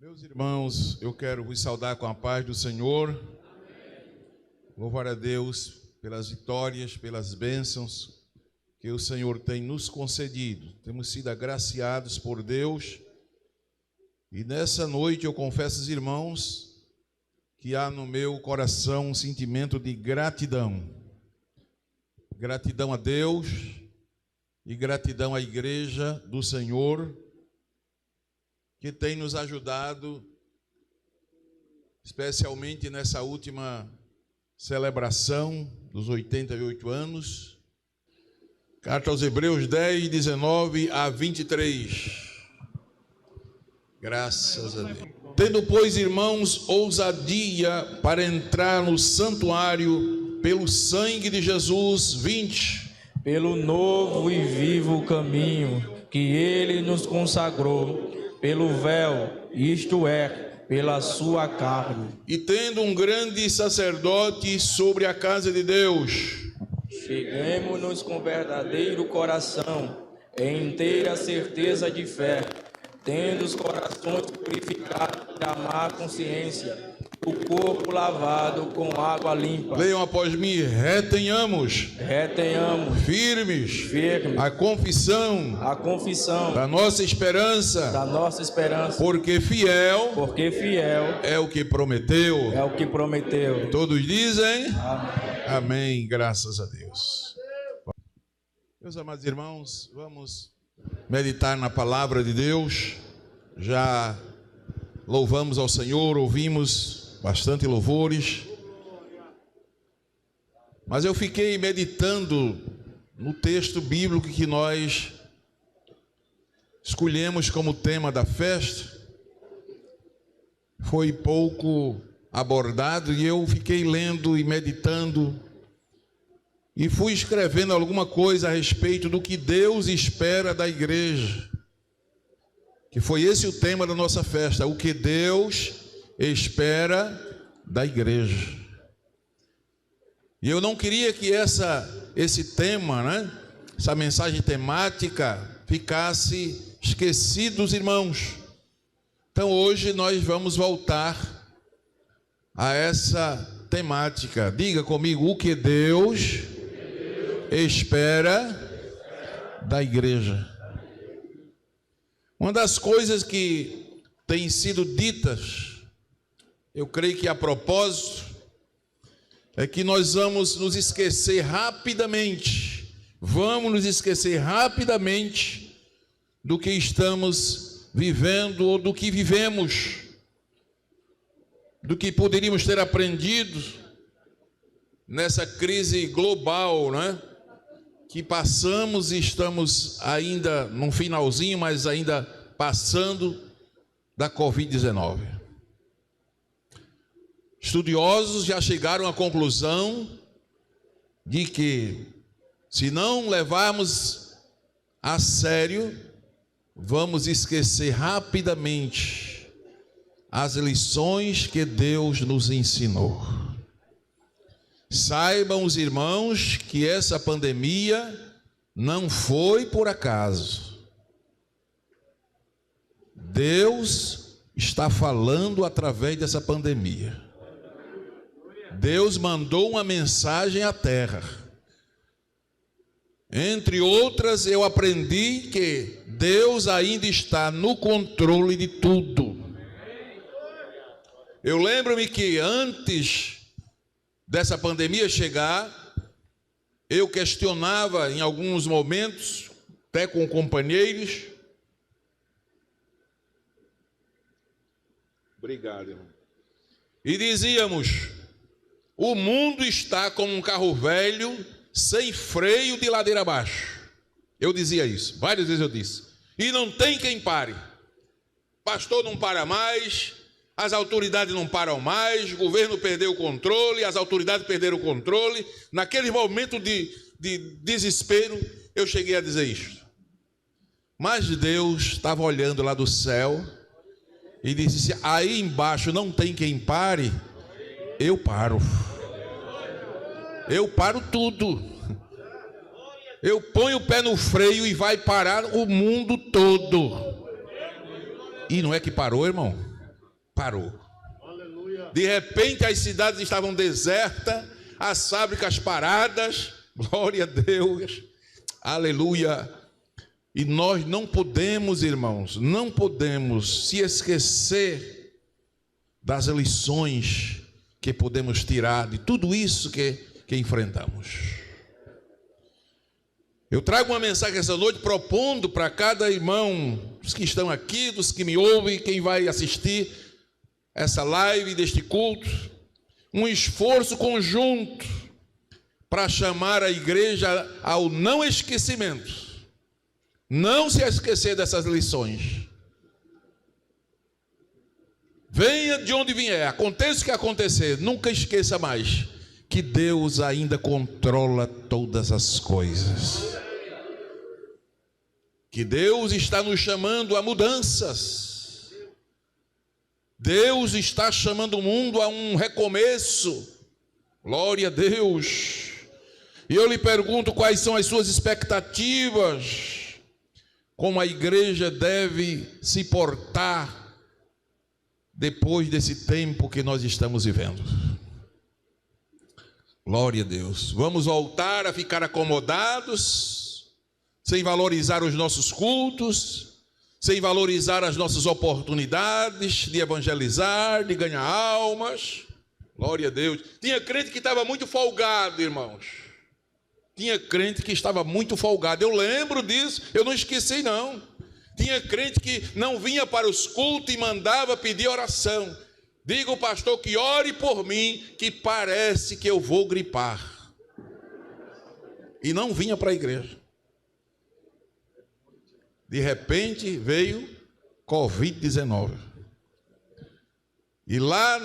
Meus irmãos, eu quero vos saudar com a paz do Senhor. Louvar a Deus pelas vitórias, pelas bênçãos que o Senhor tem nos concedido. Temos sido agraciados por Deus. E nessa noite eu confesso aos irmãos que há no meu coração um sentimento de gratidão. Gratidão a Deus e gratidão à Igreja do Senhor, que tem nos ajudado, especialmente nessa última celebração dos 88 anos. Carta aos Hebreus 10, 19 a 23. Graças a Deus. Tendo, pois, irmãos, ousadia para entrar no santuário pelo sangue de Jesus, 20. Pelo novo e vivo caminho que ele nos consagrou, pelo véu, isto é, pela sua carne. E tendo um grande sacerdote sobre a casa de Deus, cheguemo-nos com verdadeiro coração, em inteira certeza de fé, tendo os corações purificados da má consciência, o corpo lavado com água limpa. Leiam após mim: retenhamos firmes a confissão da nossa esperança, porque fiel é o que prometeu. Todos dizem amém. Amém, graças a Deus. Meus amados irmãos, vamos meditar na palavra de Deus. Já louvamos ao Senhor, ouvimos bastante louvores, mas eu fiquei meditando no texto bíblico que nós escolhemos como tema da festa. Foi pouco abordado e eu fiquei lendo e meditando e fui escrevendo alguma coisa a respeito do que Deus espera da igreja, que foi esse o tema da nossa festa: o que Deus espera da igreja. E eu não queria que esse tema, essa mensagem temática ficasse esquecido dos irmãos. Então hoje nós vamos voltar a essa temática. Diga comigo: o que Deus espera da igreja. Uma das coisas que tem sido ditas, eu creio que a propósito, é que nós vamos nos esquecer rapidamente do que estamos vivendo ou do que vivemos, do que poderíamos ter aprendido nessa crise global, que passamos e estamos ainda no finalzinho, mas ainda passando da Covid-19. Estudiosos já chegaram à conclusão de que, se não levarmos a sério, vamos esquecer rapidamente as lições que Deus nos ensinou. Saibam os irmãos que essa pandemia não foi por acaso. Deus está falando através dessa pandemia. Deus mandou uma mensagem à terra. Entre outras, eu aprendi que Deus ainda está no controle de tudo. Eu lembro-me que antes dessa pandemia chegar, eu questionava em alguns momentos, até com companheiros. Obrigado, irmão. E dizíamos: o mundo está como um carro velho, sem freio, de ladeira abaixo. Eu dizia isso, várias vezes eu disse. E não tem quem pare. Pastor não para mais, as autoridades não param mais, o governo perdeu o controle, as autoridades perderam o controle. Naquele momento de desespero, eu cheguei a dizer isso. Mas Deus estava olhando lá do céu e disse: aí embaixo não tem quem pare, eu paro. Eu paro tudo. Eu ponho o pé no freio e vai parar o mundo todo. E não é que parou, irmão? parou. De repente as cidades estavam desertas, as fábricas paradas, glória a Deus, aleluia. E nós não podemos, irmãos, não podemos se esquecer das lições que podemos tirar de tudo isso que enfrentamos. Eu trago uma mensagem essa noite propondo para cada irmão, dos que estão aqui, dos que me ouvem, quem vai assistir essa live deste culto, um esforço conjunto para chamar a igreja ao não esquecimento. Não se esquecer dessas lições. Venha de onde vier, aconteça o que acontecer, nunca esqueça mais que Deus ainda controla todas as coisas. Que Deus está nos chamando a mudanças. Deus está chamando o mundo a um recomeço. Glória a Deus. E eu lhe pergunto quais são as suas expectativas. Como a igreja deve se portar depois desse tempo que nós estamos vivendo. Glória a Deus. Vamos voltar a ficar acomodados, sem valorizar os nossos cultos, sem valorizar as nossas oportunidades de evangelizar, de ganhar almas. Glória a Deus. Tinha crente que estava muito folgado, irmãos. Tinha crente que estava muito folgado. Eu lembro disso, eu não esqueci não. Tinha crente que não vinha para os cultos e mandava pedir oração. Diga ao pastor que ore por mim, que parece que eu vou gripar. E não vinha para a igreja. De repente veio Covid-19. E lá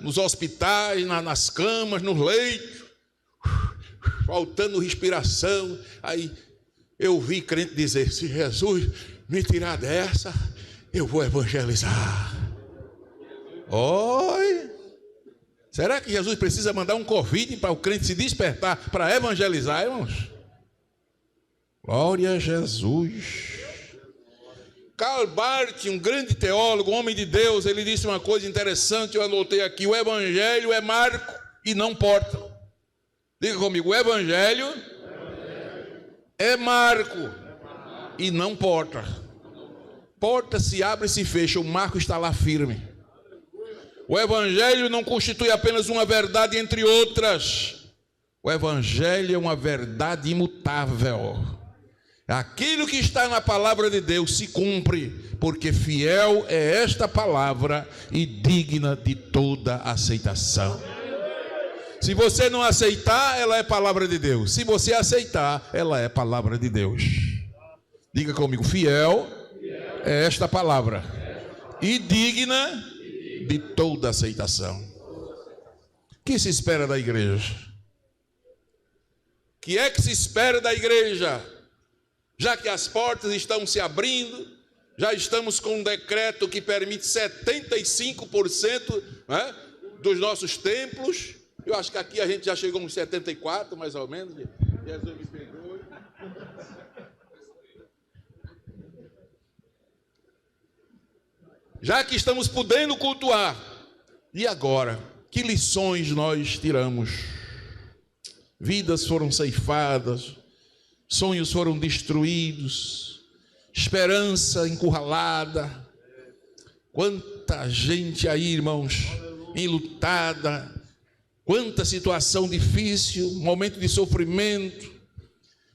nos hospitais, nas camas, nos leitos, faltando respiração, aí eu vi crente dizer, se Jesus me tirar dessa, eu vou evangelizar. Oi! Será que Jesus precisa mandar um Covid para o crente se despertar para evangelizar, irmãos? Glória a Jesus. Karl Barth, um grande teólogo, um homem de Deus, ele disse uma coisa interessante, eu anotei aqui, o evangelho é Marco e não Porta. Diga comigo, o evangelho é Marco e não Porta. Porta se abre e se fecha, o Marco está lá firme. O evangelho não constitui apenas uma verdade entre outras. O evangelho é uma verdade imutável. Aquilo que está na palavra de Deus se cumpre, porque fiel é esta palavra e digna de toda aceitação. Se você não aceitar, ela é palavra de Deus. Se você aceitar, ela é palavra de Deus. Diga comigo, fiel é esta palavra e digna de toda aceitação. O que se espera da igreja? O que é que se espera da igreja? Já que as portas estão se abrindo, já estamos com um decreto que permite 75%, né, dos nossos templos. Eu acho que aqui a gente já chegou uns 74, mais ou menos. Jesus me perdoe. Já que estamos podendo cultuar, e agora? Que lições nós tiramos? Vidas foram ceifadas, sonhos foram destruídos, esperança encurralada. Quanta gente aí, irmãos, enlutada, quanta situação difícil, momento de sofrimento.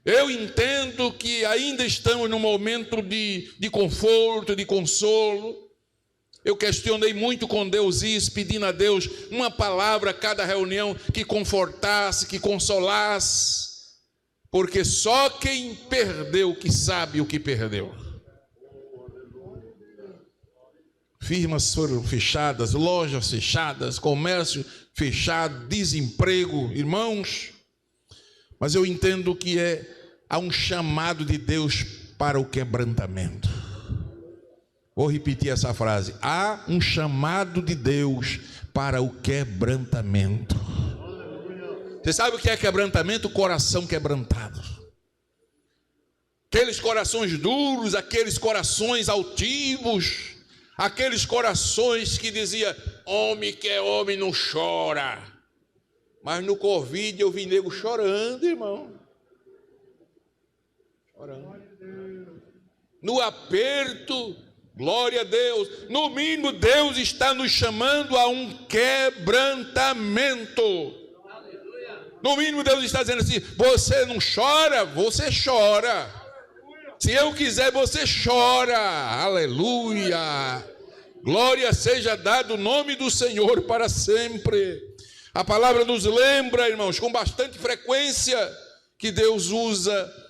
Eu entendo que ainda estamos num momento de conforto, de consolo. Eu questionei muito com Deus isso, pedindo a Deus uma palavra a cada reunião que confortasse, que consolasse, porque só quem perdeu que sabe o que perdeu. Firmas foram fechadas, lojas fechadas, comércio fechado, desemprego, irmãos. Mas eu entendo que há um chamado de Deus para o quebrantamento. Vou repetir essa frase. Há um chamado de Deus para o quebrantamento. Você sabe o que é quebrantamento? Coração quebrantado. Aqueles corações duros, aqueles corações altivos, Aqueles corações que diziam, homem que é homem não chora. Mas no Covid eu vi nego chorando, irmão. Chorando. No aperto, glória a Deus. No mínimo, Deus está nos chamando a um quebrantamento. No mínimo, Deus está dizendo assim, você não chora, você chora. Se eu quiser, você chora. Aleluia. Glória seja dado o nome do Senhor para sempre. A palavra nos lembra, irmãos, com bastante frequência, que Deus usa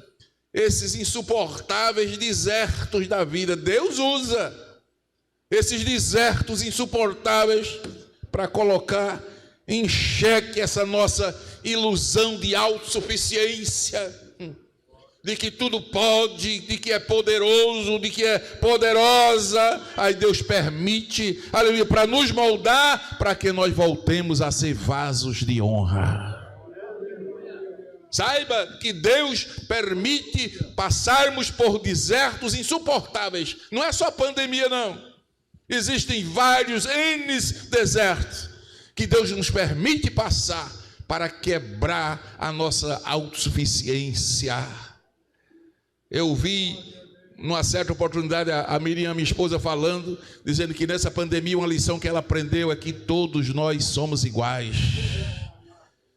esses insuportáveis desertos da vida. Deus usa esses desertos insuportáveis para colocar em xeque essa nossa ilusão de autossuficiência, de que tudo pode, de que é poderoso, de que é poderosa. Aí Deus permite, aleluia, para nos moldar, para que nós voltemos a ser vasos de honra. Saiba que Deus permite passarmos por desertos insuportáveis. Não é só pandemia, não. Existem vários desertos que Deus nos permite passar para quebrar a nossa autossuficiência. Eu vi, numa certa oportunidade, a Miriam, minha esposa, falando, dizendo que nessa pandemia uma lição que ela aprendeu é que todos nós somos iguais.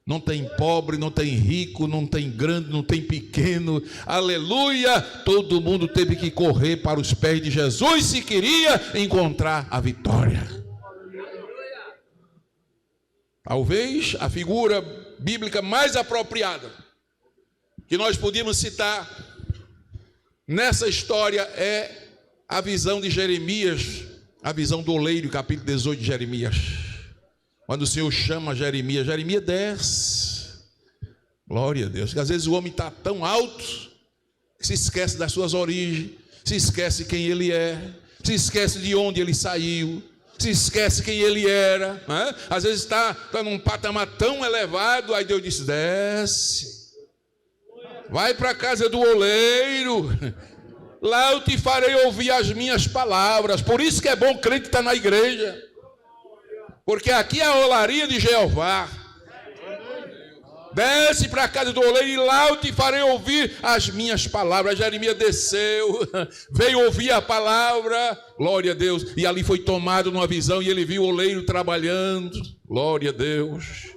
Não tem pobre, não tem rico, não tem grande, não tem pequeno. Aleluia! Todo mundo teve que correr para os pés de Jesus se queria encontrar a vitória. Talvez a figura bíblica mais apropriada que nós podíamos citar nessa história é a visão de Jeremias, a visão do oleiro, capítulo 18 de Jeremias. Quando o Senhor chama Jeremias, Jeremias desce. Glória a Deus. Porque às vezes o homem está tão alto que se esquece das suas origens, se esquece quem ele é, se esquece de onde ele saiu, se esquece quem ele era, né? Às vezes está num patamar tão elevado, aí Deus diz, desce, vai para a casa do oleiro, lá eu te farei ouvir as minhas palavras. Por isso que é bom o crente estar na igreja, porque aqui é a olaria de Jeová. Desce para a casa do oleiro e lá eu te farei ouvir as minhas palavras. Jeremias desceu, veio ouvir a palavra, glória a Deus, e ali foi tomado numa visão e ele viu o oleiro trabalhando, glória a Deus,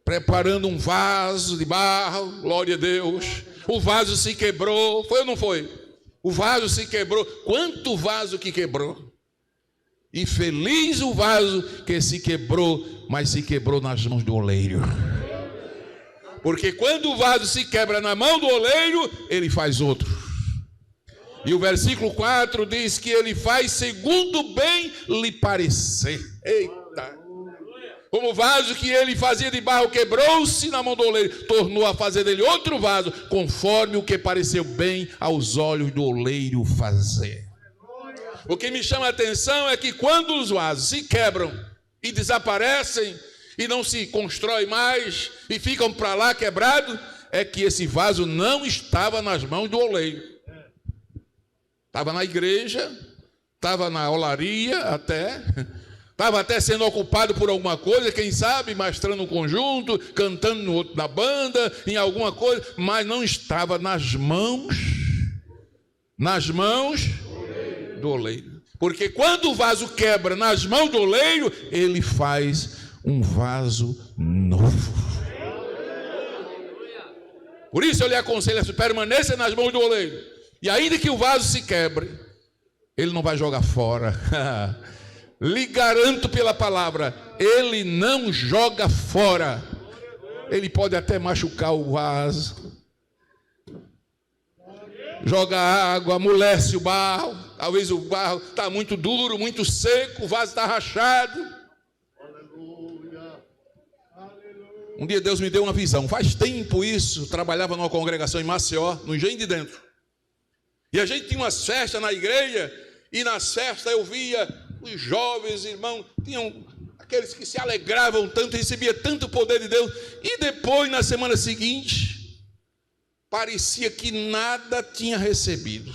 preparando um vaso de barro, glória a Deus. O vaso se quebrou, foi ou não foi? O vaso se quebrou. Quanto vaso que quebrou? E feliz o vaso que se quebrou, mas se quebrou nas mãos do oleiro. Porque quando o vaso se quebra na mão do oleiro, ele faz outro. E o versículo 4 diz que ele faz segundo bem lhe parecer. Eita! Como o vaso que ele fazia de barro quebrou-se na mão do oleiro, tornou a fazer dele outro vaso, conforme o que pareceu bem aos olhos do oleiro fazer. O que me chama a atenção é que quando os vasos se quebram e desaparecem e não se constrói mais e ficam para lá quebrados, é que esse vaso não estava nas mãos do oleiro. Estava na igreja, estava na olaria até, estava até sendo ocupado por alguma coisa, quem sabe, mestrando um conjunto, cantando no outro, na banda, em alguma coisa, mas não estava nas mãos do oleiro. Porque quando o vaso quebra nas mãos do oleiro, ele faz um vaso novo. Por isso eu lhe aconselho, permaneça nas mãos do oleiro. E ainda que o vaso se quebre, ele não vai jogar fora. Lhe garanto pela palavra, ele não joga fora. Ele pode até machucar o vaso, joga água, amolece o barro. Talvez o barro está muito duro, muito seco, o vaso está rachado. Um dia Deus me deu uma visão. Faz tempo isso, trabalhava numa congregação em Maceió, no Engenho de Dentro. E a gente tinha umas festas na igreja, e nas festas eu via os jovens irmãos, tinham aqueles que se alegravam tanto, recebiam tanto poder de Deus, e depois, na semana seguinte, parecia que nada tinha recebido.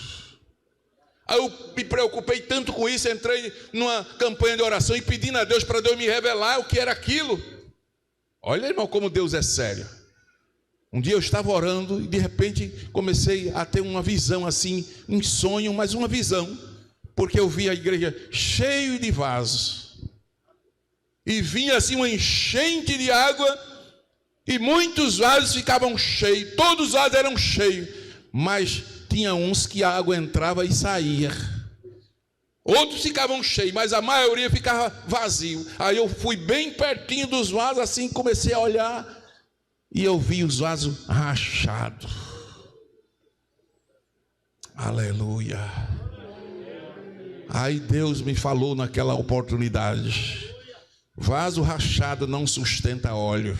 Aí eu me preocupei tanto com isso, entrei numa campanha de oração e pedindo a Deus para Deus me revelar o que era aquilo. Olha, irmão, como Deus é sério. Um dia eu estava orando e de repente comecei a ter uma visão assim, um sonho, mas uma visão, porque eu vi a igreja cheia de vasos e vinha assim uma enchente de água e muitos vasos ficavam cheios, todos os vasos eram cheios, mas tinha uns que a água entrava e saía, outros ficavam cheios, mas a maioria ficava vazio. Aí eu fui bem pertinho dos vasos assim, comecei a olhar e eu vi os vasos rachados. Aleluia. Aí Deus me falou naquela oportunidade: vaso rachado não sustenta óleo.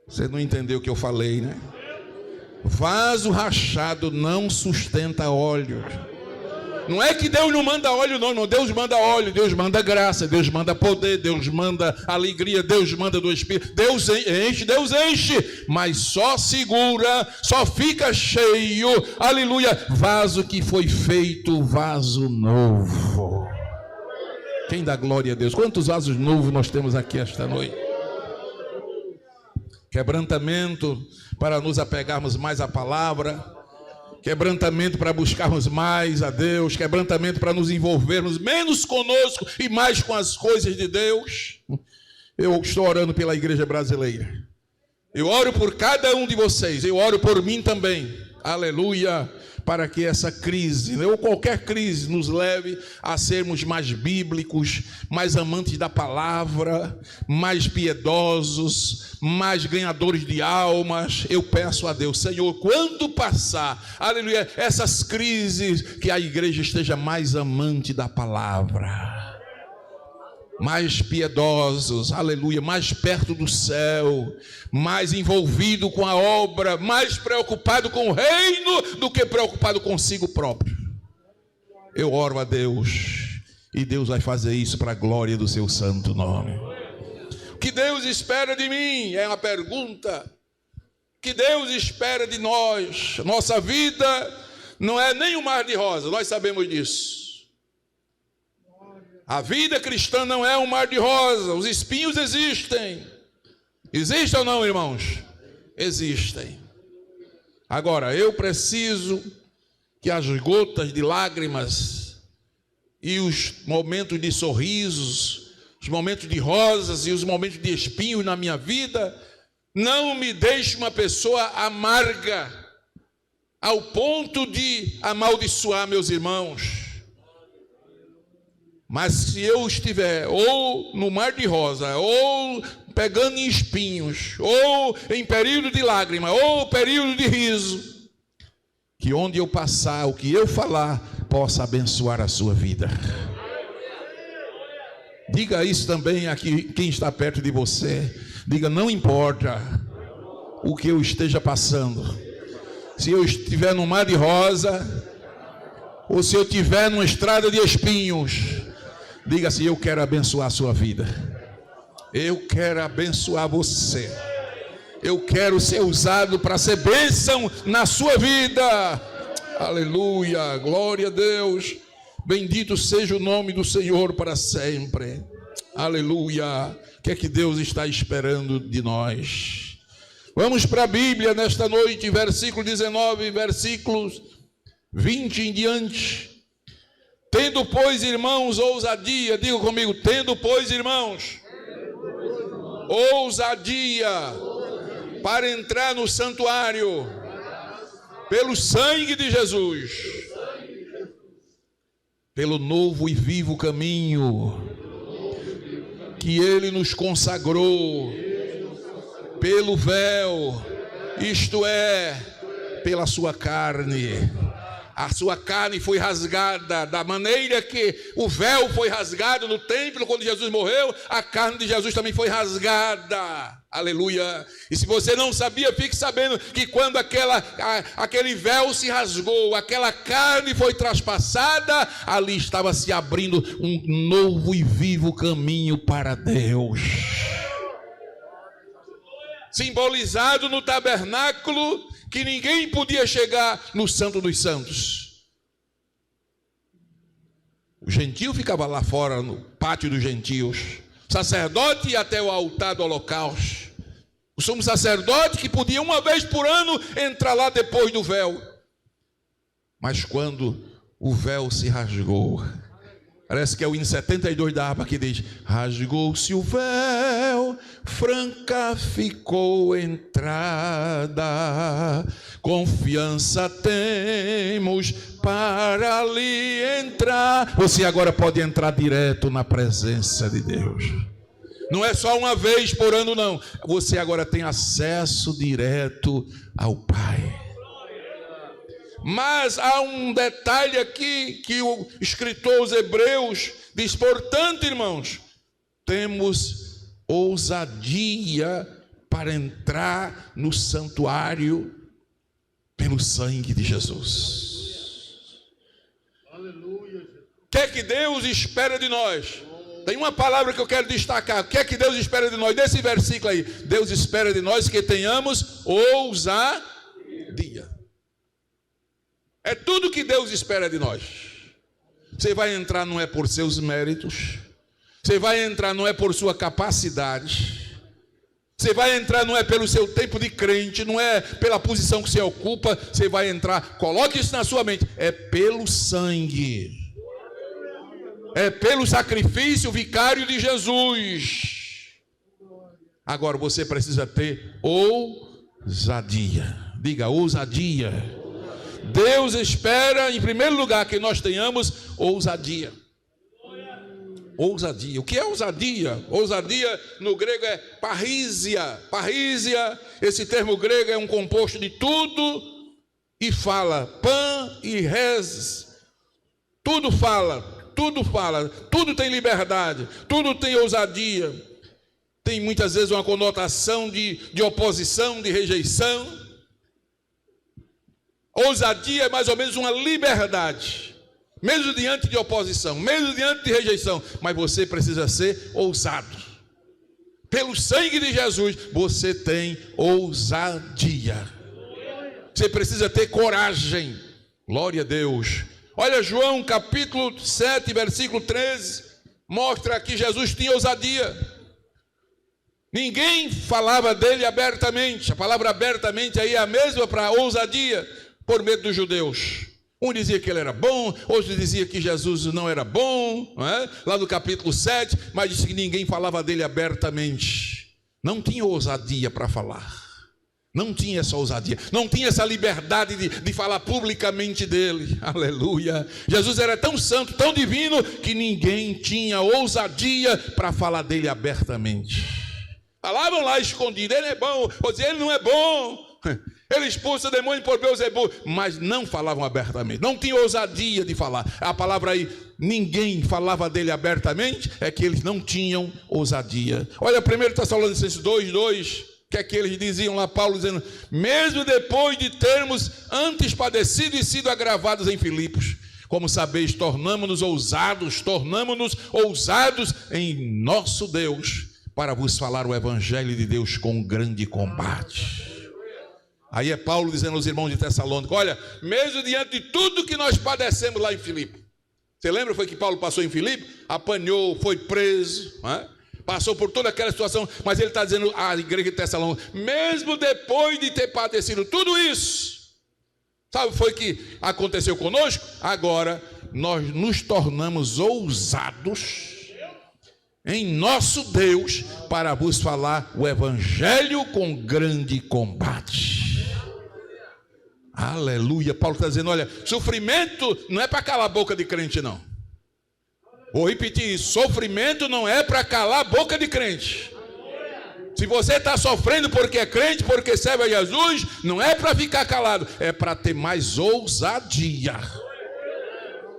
Você não entendeu o que eu falei, né? Vaso rachado não sustenta óleo. Não é que Deus não manda óleo, não. Deus manda óleo, Deus manda graça, Deus manda poder, Deus manda alegria, Deus manda do Espírito. Deus enche, mas só segura, só fica cheio, aleluia, vaso que foi feito vaso novo. Quem dá glória a Deus? Quantos vasos novos nós temos aqui esta noite? Quebrantamento para nos apegarmos mais à palavra, quebrantamento para buscarmos mais a Deus, quebrantamento para nos envolvermos menos conosco e mais com as coisas de Deus. Eu estou orando pela igreja brasileira, eu oro por cada um de vocês, eu oro por mim também, aleluia, para que essa crise, ou qualquer crise, nos leve a sermos mais bíblicos, mais amantes da palavra, mais piedosos, mais ganhadores de almas. Eu peço a Deus, Senhor, quando passar, aleluia, essas crises, que a igreja esteja mais amante da palavra, mais piedosos, aleluia, mais perto do céu, mais envolvido com a obra, mais preocupado com o reino do que preocupado consigo próprio. Eu oro a Deus e Deus vai fazer isso para a glória do seu santo nome. O que Deus espera de mim é uma pergunta. O que Deus espera de nós? Nossa vida não é nem um mar de rosa, nós sabemos disso. A vida cristã não é um mar de rosa, os espinhos existem. Existem ou não, irmãos? Existem. Agora, eu preciso que as gotas de lágrimas e os momentos de sorrisos, os momentos de rosas e os momentos de espinhos na minha vida não me deixem uma pessoa amarga ao ponto de amaldiçoar meus irmãos. Mas se eu estiver ou no mar de rosa, ou pegando em espinhos, ou em período de lágrima, ou período de riso, que onde eu passar, o que eu falar, possa abençoar a sua vida. Diga isso também a quem está perto de você. Diga, não importa o que eu esteja passando. Se eu estiver no mar de rosa, ou se eu estiver numa estrada de espinhos, diga assim, eu quero abençoar a sua vida. Eu quero abençoar você. Eu quero ser usado para ser bênção na sua vida. Aleluia, glória a Deus. Bendito seja o nome do Senhor para sempre. Aleluia. O que é que Deus está esperando de nós? Vamos para a Bíblia nesta noite, versículo 19, versículos 20 em diante. Tendo, pois, irmãos, ousadia, diga comigo, tendo, pois, irmãos, ousadia para entrar no santuário, pelo sangue de Jesus, pelo novo e vivo caminho que Ele nos consagrou, pelo véu, isto é, pela sua carne. A sua carne foi rasgada, da maneira que o véu foi rasgado no templo quando Jesus morreu, a carne de Jesus também foi rasgada. Aleluia. E se você não sabia, fique sabendo que quando aquele véu se rasgou, aquela carne foi traspassada, ali estava se abrindo um novo e vivo caminho para Deus. Simbolizado no tabernáculo, que ninguém podia chegar no Santo dos Santos. O gentio ficava lá fora, no pátio dos gentios. O sacerdote ia até o altar do holocausto. O sumo sacerdote que podia uma vez por ano entrar lá depois do véu. Mas quando o véu se rasgou, parece que é o hino 72 da harpa que diz: rasgou-se o véu, franca ficou entrada, confiança temos para ali entrar. Você agora pode entrar direto na presença de Deus. Não é só uma vez por ano, não. Você agora tem acesso direto ao Pai. Mas há um detalhe aqui que o escritor aos Hebreus diz: portanto, irmãos, temos ousadia para entrar no santuário pelo sangue de Jesus. Aleluia. O que é que Deus espera de nós? Tem uma palavra que eu quero destacar. O que é que Deus espera de nós? Desse versículo aí. Deus espera de nós que tenhamos ousadia. É tudo que Deus espera de nós. Você vai entrar não é por seus méritos. Você vai entrar não é por sua capacidade. Você vai entrar não é pelo seu tempo de crente, não é pela posição que você ocupa. Você vai entrar, coloque isso na sua mente, é pelo sangue. É pelo sacrifício vicário de Jesus. Agora você precisa ter ousadia. Diga, ousadia. Deus espera, em primeiro lugar, que nós tenhamos ousadia. Ousadia. O que é ousadia? Ousadia no grego é parrisia. Parrisia, esse termo grego é um composto de tudo e fala. Pan e res. Tudo fala. Tudo fala, tudo tem liberdade, tudo tem ousadia. Tem muitas vezes uma conotação de oposição, de rejeição. Ousadia é mais ou menos uma liberdade, mesmo diante de oposição, mesmo diante de rejeição. Mas você precisa ser ousado. Pelo sangue de Jesus, você tem ousadia. Você precisa ter coragem. Glória a Deus. Olha, João capítulo 7, versículo 13, mostra que Jesus tinha ousadia. Ninguém falava dele abertamente. A palavra abertamente aí é a mesma para ousadia, por medo dos judeus. Um dizia que ele era bom, outro dizia que Jesus não era bom, não é? Lá no capítulo 7, mas disse que ninguém falava dele abertamente. Não tinha ousadia para falar. Não tinha essa ousadia, não tinha essa liberdade de falar publicamente dele. Aleluia. Jesus era tão santo, tão divino, que ninguém tinha ousadia para falar dele abertamente. Falavam lá escondido, ele é bom, ou dizer, ele não é bom. Ele expulsa demônio por Beelzebul, mas não falavam abertamente, não tinha ousadia de falar. A palavra aí, ninguém falava dele abertamente, é que eles não tinham ousadia. Olha 1 Tessalonicenses 2:2. Que é que eles diziam lá, Paulo dizendo: mesmo depois de termos antes padecido e sido agravados em Filipos, como sabeis, tornamo-nos ousados em nosso Deus, para vos falar o evangelho de Deus com grande combate. Aí é Paulo dizendo aos irmãos de Tessalônica: olha, mesmo diante de tudo que nós padecemos lá em Filipe. Você lembra, foi que Paulo passou em Filipe? Apanhou, foi preso, não é? Passou por toda aquela situação, mas ele está dizendo à igreja de Tessalônica: mesmo depois de ter padecido tudo isso, sabe, foi que aconteceu conosco? Agora nós nos tornamos ousados em nosso Deus para vos falar o evangelho com grande combate. Aleluia. Paulo está dizendo: olha, sofrimento não é para calar a boca de crente, não. Vou repetir isso: sofrimento não é para calar a boca de crente. Se você está sofrendo porque é crente, porque serve a Jesus, não é para ficar calado, é para ter mais ousadia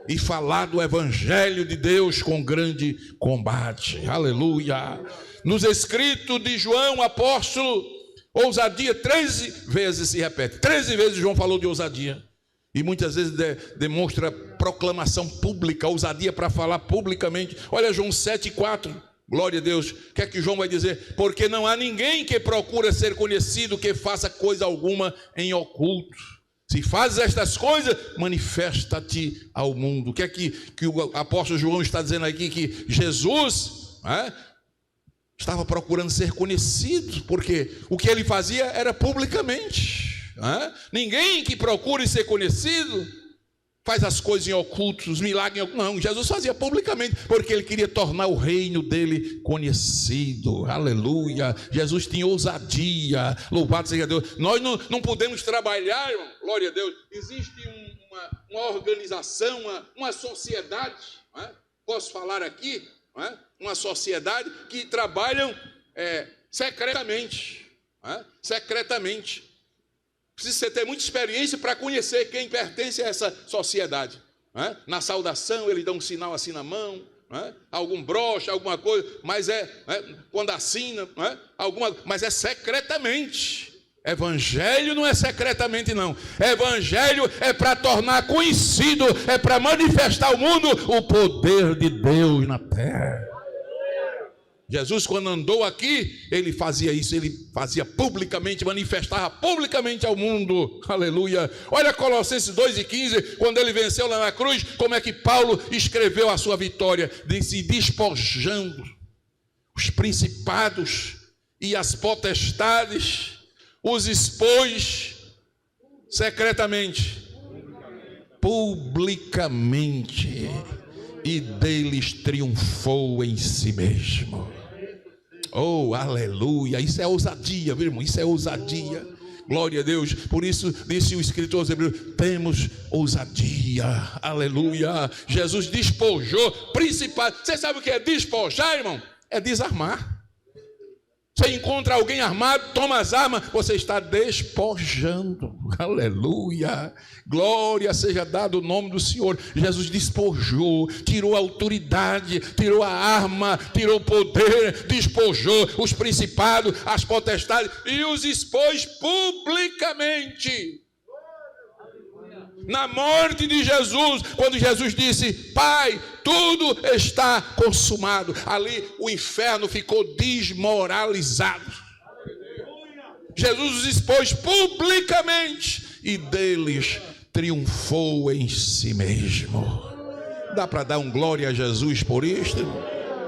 e falar do evangelho de Deus com grande combate. Aleluia. Nos escritos de João, apóstolo, ousadia 13 vezes se repete. 13 vezes João falou de ousadia. E muitas vezes demonstra proclamação pública, ousadia para falar publicamente. Olha João 7,4. Glória a Deus. O que é que João vai dizer? Porque não há ninguém que procura ser conhecido que faça coisa alguma em oculto. Se fazes estas coisas, manifesta-te ao mundo. O que é que o apóstolo João está dizendo aqui? Que Jesus estava procurando ser conhecido, porque o que ele fazia era publicamente. Ninguém que procure ser conhecido faz as coisas em oculto, os milagres em oculto. Não, Jesus fazia publicamente, porque ele queria tornar o reino dele conhecido. Aleluia. Jesus tinha ousadia. Louvado seja Deus. Nós não podemos trabalhar, irmão. Glória a Deus. Existe uma organização, uma sociedade, posso falar aqui, uma sociedade que trabalham secretamente. Secretamente. Precisa você ter muita experiência para conhecer quem pertence a essa sociedade. Na saudação, ele dá um sinal assim na mão, algum broche, alguma coisa, mas quando assina, mas é secretamente. Evangelho não é secretamente, não. Evangelho é para tornar conhecido, é para manifestar ao mundo o poder de Deus na terra. Jesus, quando andou aqui, ele fazia isso, ele fazia publicamente, manifestava publicamente ao mundo. Aleluia. Olha Colossenses 2:15, quando ele venceu lá na cruz, como é que Paulo escreveu a sua vitória? Se despojando os principados e as potestades, os expôs secretamente, publicamente, e deles triunfou em si mesmo. Oh, aleluia. Isso é ousadia, meu irmão. Isso é ousadia. Glória a Deus. Por isso disse o escritor aos Hebreus: temos ousadia. Aleluia. Jesus despojou principais. Você sabe o que é despojar, irmão? É desarmar. Você encontra alguém armado, toma as armas, você está despojando. Aleluia. Glória seja dado o nome do Senhor. Jesus despojou, tirou a autoridade, tirou a arma, tirou o poder, despojou os principados, as potestades e os expôs publicamente. Na morte de Jesus, quando Jesus disse: Pai, tudo está consumado, ali o inferno ficou desmoralizado. Jesus os expôs publicamente e deles triunfou em si mesmo. Dá para dar um glória a Jesus por isto?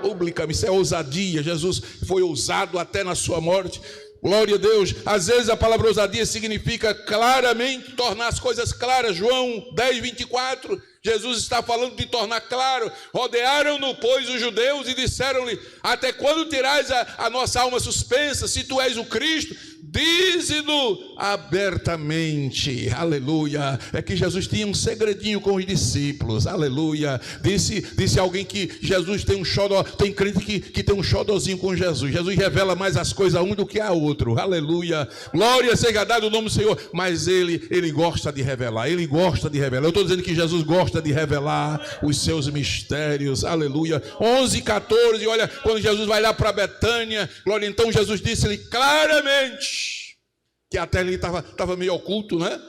Publicamente, isso é ousadia. Jesus foi ousado até na sua morte. Glória a Deus. Às vezes a palavra ousadia significa claramente tornar as coisas claras. João 10:24, Jesus está falando de tornar claro. Rodearam-no, pois, os judeus e disseram-lhe: até quando terás a nossa alma suspensa? Se tu és o Cristo, dize-no abertamente. Aleluia. É que Jesus tinha um segredinho com os discípulos. Aleluia. Disse alguém que Jesus tem um xodó. Tem crente que tem um xodózinho com Jesus. Jesus revela mais as coisas a um do que a outro. Aleluia. Glória seja dado o nome do Senhor. Mas ele gosta de revelar. Ele gosta de revelar. Eu estou dizendo que Jesus gosta de revelar os seus mistérios. Aleluia. 11:14. Olha, quando Jesus vai lá para Betânia, glória, então Jesus disse-lhe claramente, que até ali estava meio oculto, né?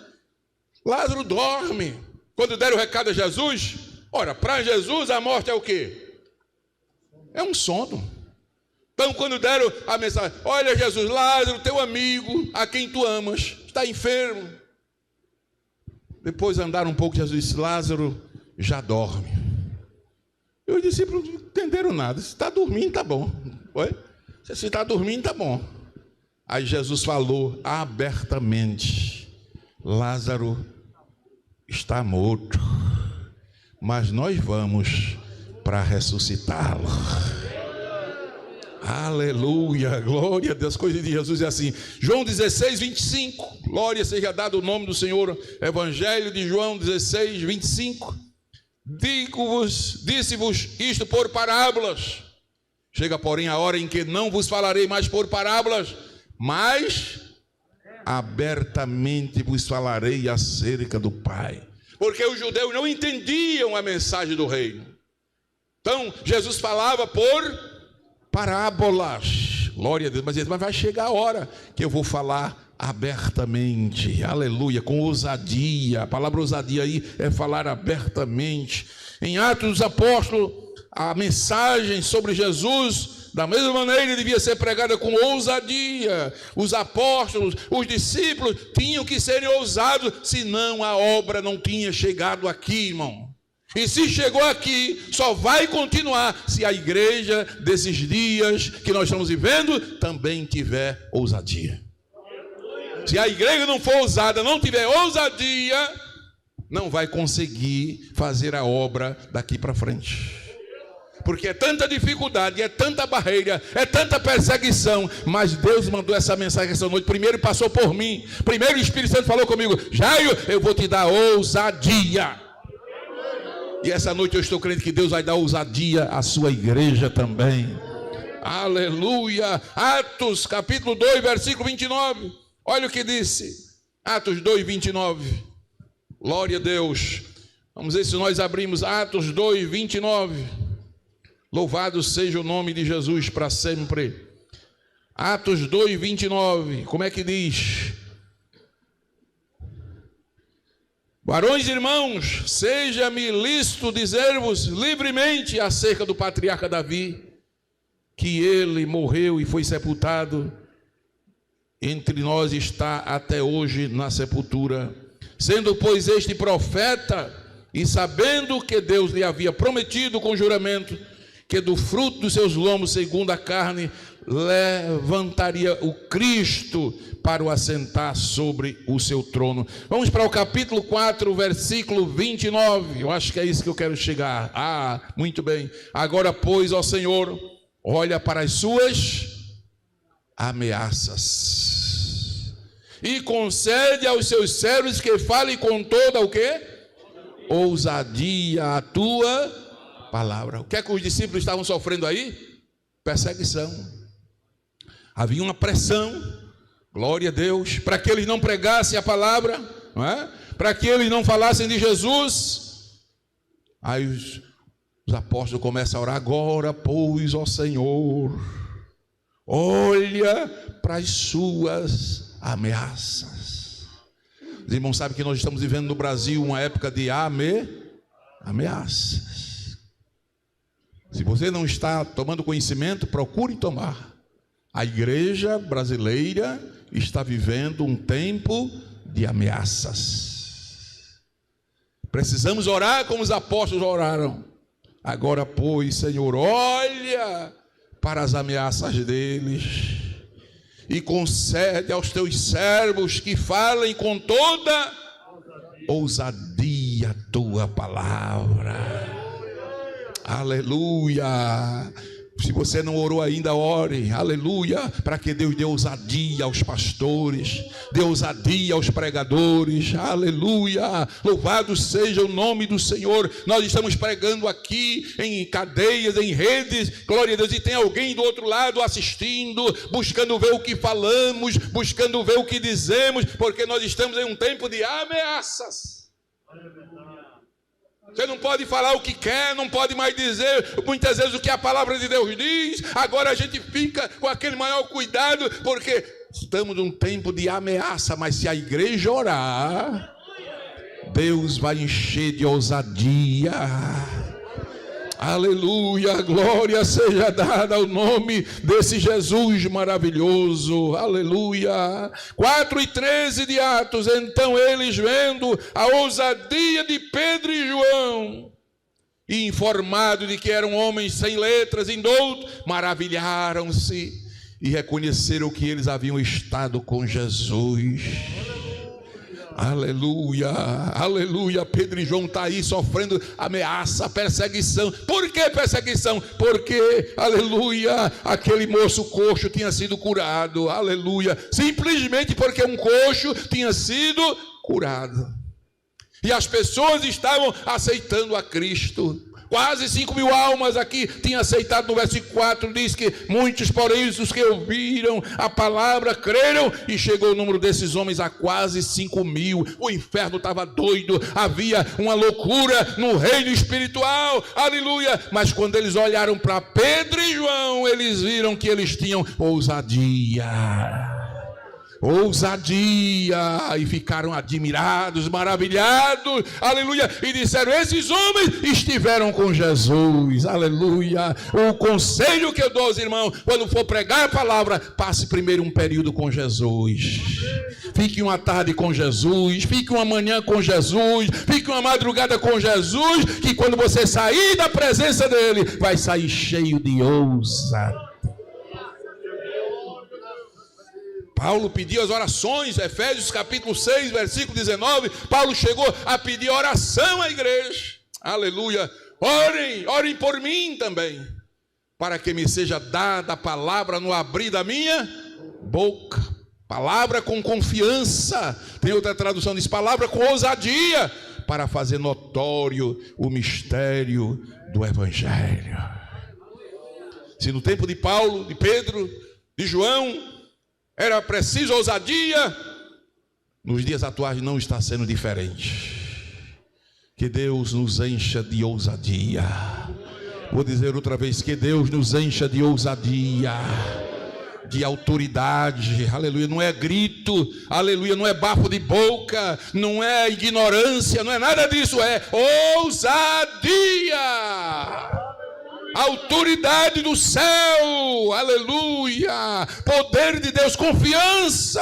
Lázaro dorme. Quando deram o recado a Jesus, ora, para Jesus a morte é o quê? É um sono. Então quando deram a mensagem: olha Jesus, Lázaro, teu amigo, a quem tu amas, está enfermo. Depois andaram um pouco, Jesus disse: Lázaro já dorme. E os discípulos não entenderam nada. Se está dormindo, está bom. Oi? Se está dormindo, está bom. Aí Jesus falou abertamente: Lázaro está morto, mas nós vamos para ressuscitá-lo. Aleluia, glória a Deus. Coisa de Jesus é assim. João 16:25, glória seja dado o nome do Senhor. Evangelho de João 16:25. Disse-vos isto por parábolas. Chega, porém, a hora em que não vos falarei mais por parábolas, mas abertamente vos falarei acerca do Pai. Porque os judeus não entendiam a mensagem do reino. Então Jesus falava por parábolas. Glória a Deus. Mas vai chegar a hora que eu vou falar abertamente. Aleluia. Com ousadia. A palavra ousadia aí é falar abertamente. Em Atos dos Apóstolos, a mensagem sobre Jesus, da mesma maneira, devia ser pregada com ousadia. Os apóstolos, os discípulos tinham que serem ousados, senão a obra não tinha chegado aqui, irmão. E se chegou aqui, só vai continuar se a igreja desses dias que nós estamos vivendo também tiver ousadia. Se a igreja não for ousada, não tiver ousadia, não vai conseguir fazer a obra daqui para frente. Porque é tanta dificuldade, é tanta barreira, é tanta perseguição. Mas Deus mandou essa mensagem essa noite. Primeiro passou por mim. Primeiro o Espírito Santo falou comigo: Jairo, eu vou te dar ousadia. E essa noite eu estou crendo que Deus vai dar ousadia à sua igreja também. Aleluia. Atos capítulo 2, versículo 29. Olha o que disse. Atos 2, 29. Glória a Deus. Vamos ver se nós abrimos Atos 2, 29. Louvado seja o nome de Jesus para sempre. Atos 2, 29. Como é que diz? Varões e irmãos, seja-me lícito dizer-vos livremente acerca do patriarca Davi, que ele morreu e foi sepultado, entre nós está até hoje na sepultura. Sendo, pois, este profeta, e sabendo que Deus lhe havia prometido com juramento, que do fruto dos seus lombos, segundo a carne, levantaria o Cristo para o assentar sobre o seu trono. Vamos para o capítulo 4, versículo 29. Eu acho que é isso que eu quero chegar. Muito bem. Agora, pois, ó Senhor, olha para as suas ameaças e concede aos seus servos que falem com toda o quê? Ousadia a tua palavra. O que é que os discípulos estavam sofrendo aí? Perseguição. Havia uma pressão, glória a Deus, para que eles não pregassem a palavra, não é? Para que eles não falassem de Jesus. Aí os apóstolos começam a orar: agora, pois, ó Senhor, olha para as suas ameaças. Os irmãos sabem que nós estamos vivendo no Brasil uma época de ameaças. Se você não está tomando conhecimento, procure tomar. A igreja brasileira está vivendo um tempo de ameaças. Precisamos orar como os apóstolos oraram. Agora, pois, Senhor, olha para as ameaças deles e concede aos teus servos que falem com toda ousadia a tua palavra. Aleluia. Se você não orou ainda, ore, aleluia, para que Deus dê ousadia aos pastores, dê ousadia aos pregadores, aleluia, louvado seja o nome do Senhor. Nós estamos pregando aqui em cadeias, em redes, glória a Deus, e tem alguém do outro lado assistindo, buscando ver o que falamos, buscando ver o que dizemos, porque nós estamos em um tempo de ameaças. Você não pode falar o que quer, não pode mais dizer muitas vezes o que a palavra de Deus diz. Agora a gente fica com aquele maior cuidado, porque estamos num tempo de ameaça. Mas se a igreja orar, Deus vai encher de ousadia. Aleluia, glória seja dada ao nome desse Jesus maravilhoso, aleluia. 4:13 de Atos. Então eles, vendo a ousadia de Pedro e João, e informado de que eram homens sem letras, indoutos, maravilharam-se e reconheceram que eles haviam estado com Jesus. Aleluia, aleluia. Pedro e João estão aí sofrendo ameaça, perseguição. Por que perseguição? Porque, aleluia, aquele moço coxo tinha sido curado, aleluia, simplesmente porque um coxo tinha sido curado. E as pessoas estavam aceitando a Cristo. Quase 5.000 almas aqui tinham aceitado. No versículo 4 diz que muitos, porém, os que ouviram a palavra creram, e chegou o número desses homens a quase 5.000. O inferno estava doido, havia uma loucura no reino espiritual, aleluia. Mas quando eles olharam para Pedro e João, eles viram que eles tinham ousadia. ousadia, e ficaram admirados, maravilhados, aleluia, e disseram: esses homens estiveram com Jesus, aleluia. O conselho que eu dou aos irmãos, quando for pregar a palavra, passe primeiro um período com Jesus, fique uma tarde com Jesus, fique uma manhã com Jesus, fique uma madrugada com Jesus, que quando você sair da presença dele, vai sair cheio de ousadia. Paulo pediu as orações, Efésios capítulo 6, versículo 19, Paulo chegou a pedir oração à igreja, aleluia. Orem por mim também, para que me seja dada a palavra no abrir da minha boca, palavra com confiança, tem outra tradução diz, palavra com ousadia, para fazer notório o mistério do Evangelho. Se no tempo de Paulo, de Pedro, de João, era preciso ousadia, nos dias atuais não está sendo diferente. Que Deus nos encha de ousadia. Vou dizer outra vez, que Deus nos encha de ousadia, de autoridade, aleluia. Não é grito, aleluia, não é bafo de boca, não é ignorância, não é nada disso, é ousadia. Autoridade do céu, aleluia, poder de Deus, confiança,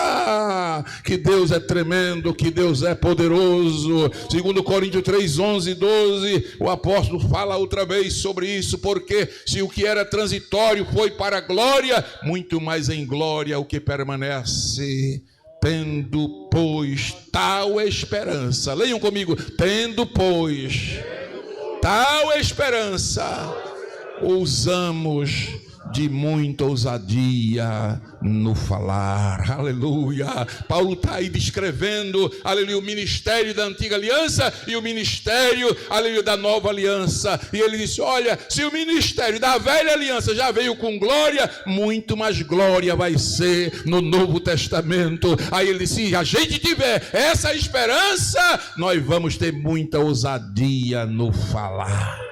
que Deus é tremendo, que Deus é poderoso. 2 Coríntios 3, 11 e 12, o apóstolo fala outra vez sobre isso, porque se o que era transitório foi para a glória, muito mais em glória o que permanece. Tendo, pois, tal esperança, leiam comigo, tendo, pois, tal esperança, usamos de muita ousadia no falar, aleluia. Paulo está aí descrevendo, aleluia, o ministério da antiga aliança e o ministério, aleluia, da nova aliança. E ele disse: olha, se o ministério da velha aliança já veio com glória, muito mais glória vai ser no Novo Testamento. Aí ele disse: se a gente tiver essa esperança, nós vamos ter muita ousadia no falar.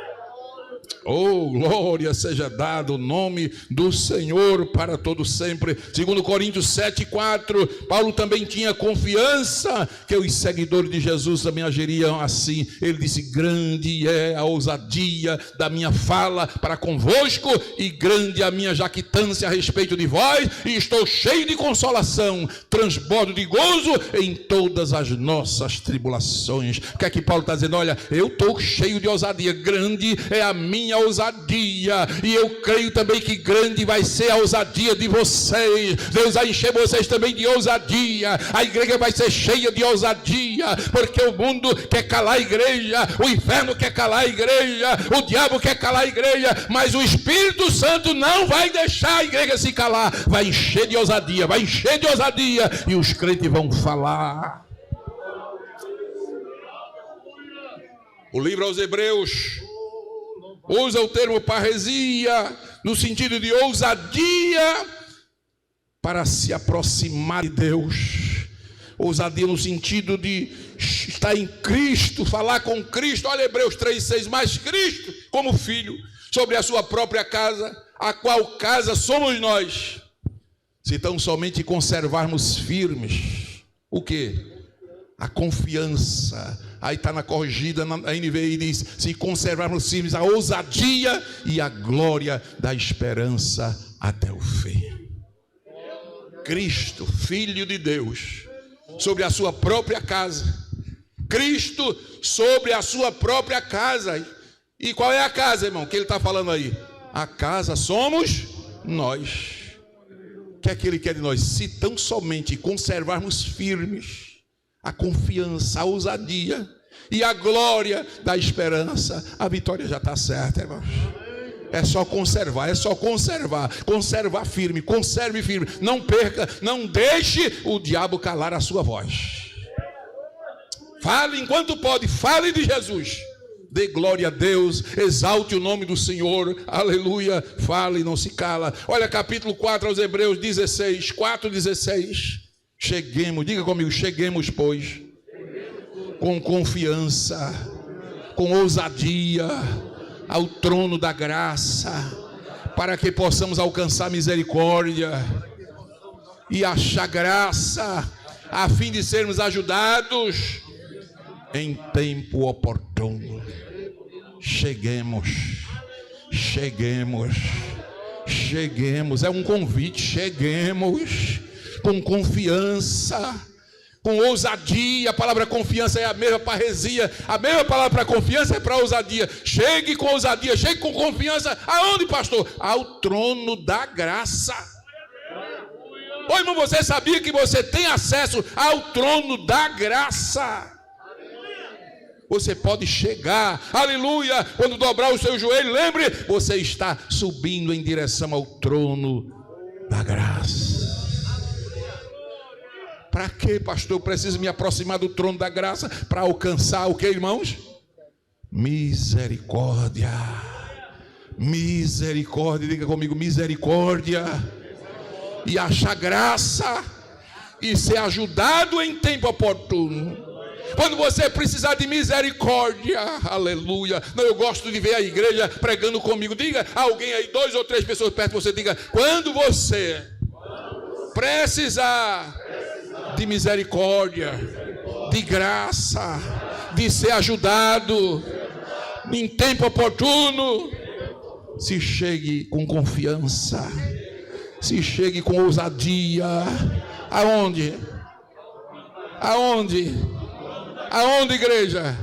Oh, glória seja dado o nome do Senhor para todo sempre. 2 Coríntios 7, 4, Paulo também tinha confiança que os seguidores de Jesus também agiriam assim. Ele disse: grande é a ousadia da minha fala para convosco, e grande a minha jactância a respeito de vós, e estou cheio de consolação, transbordo de gozo em todas as nossas tribulações. O que é que Paulo está dizendo? Olha, eu estou cheio de ousadia, grande é a minha ousadia, e eu creio também que grande vai ser a ousadia de vocês. Deus vai encher vocês também de ousadia, a igreja vai ser cheia de ousadia, porque o mundo quer calar a igreja, o inferno quer calar a igreja, o diabo quer calar a igreja, mas o Espírito Santo não vai deixar a igreja se calar, vai encher de ousadia, vai encher de ousadia, e os crentes vão falar. O livro aos Hebreus usa o termo parresia no sentido de ousadia para se aproximar de Deus. Ousadia no sentido de estar em Cristo, falar com Cristo. Olha Hebreus 3,6, mas Cristo como filho sobre a sua própria casa, a qual casa somos nós, se tão somente conservarmos firmes o quê? A confiança. Aí está na corrigida, na NVI diz: se conservarmos firmes a ousadia e a glória da esperança até o fim. Cristo, Filho de Deus, sobre a sua própria casa. Cristo sobre a sua própria casa. E qual é a casa, irmão, que ele está falando aí? A casa somos nós. O que é que ele quer de nós? Se tão somente conservarmos firmes a confiança, a ousadia e a glória da esperança, a vitória já está certa, irmãos. É só conservar, conservar firme, conserve firme, não perca, não deixe o diabo calar a sua voz. Fale enquanto pode, fale de Jesus, dê glória a Deus, exalte o nome do Senhor, aleluia, fale e não se cala. Olha capítulo 4 aos Hebreus 16, 4:16. Cheguemos, diga comigo, cheguemos, pois, com confiança, com ousadia, ao trono da graça, para que possamos alcançar misericórdia e achar graça, a fim de sermos ajudados em tempo oportuno. Cheguemos. É um convite. Cheguemos com confiança, com ousadia. A palavra confiança é a mesma parresia. A mesma palavra para confiança é para ousadia. Chegue com ousadia, chegue com confiança. Aonde, pastor? Ao trono da graça. Ô irmão, você sabia que você tem acesso ao trono da graça? Você pode chegar, aleluia, quando dobrar o seu joelho, lembre, você está subindo em direção ao trono da graça. Para que, pastor, eu preciso me aproximar do trono da graça? Para alcançar o que, irmãos? Misericórdia. Misericórdia, diga comigo, misericórdia. E achar graça e ser ajudado em tempo oportuno. Quando você precisar de misericórdia, aleluia. Não, eu gosto de ver a igreja pregando comigo. Diga alguém aí, 2 ou 3 pessoas perto de você, diga: quando você precisar de misericórdia, de graça, de ser ajudado em tempo oportuno, se chegue com confiança, se chegue com ousadia. Aonde? Aonde, igreja?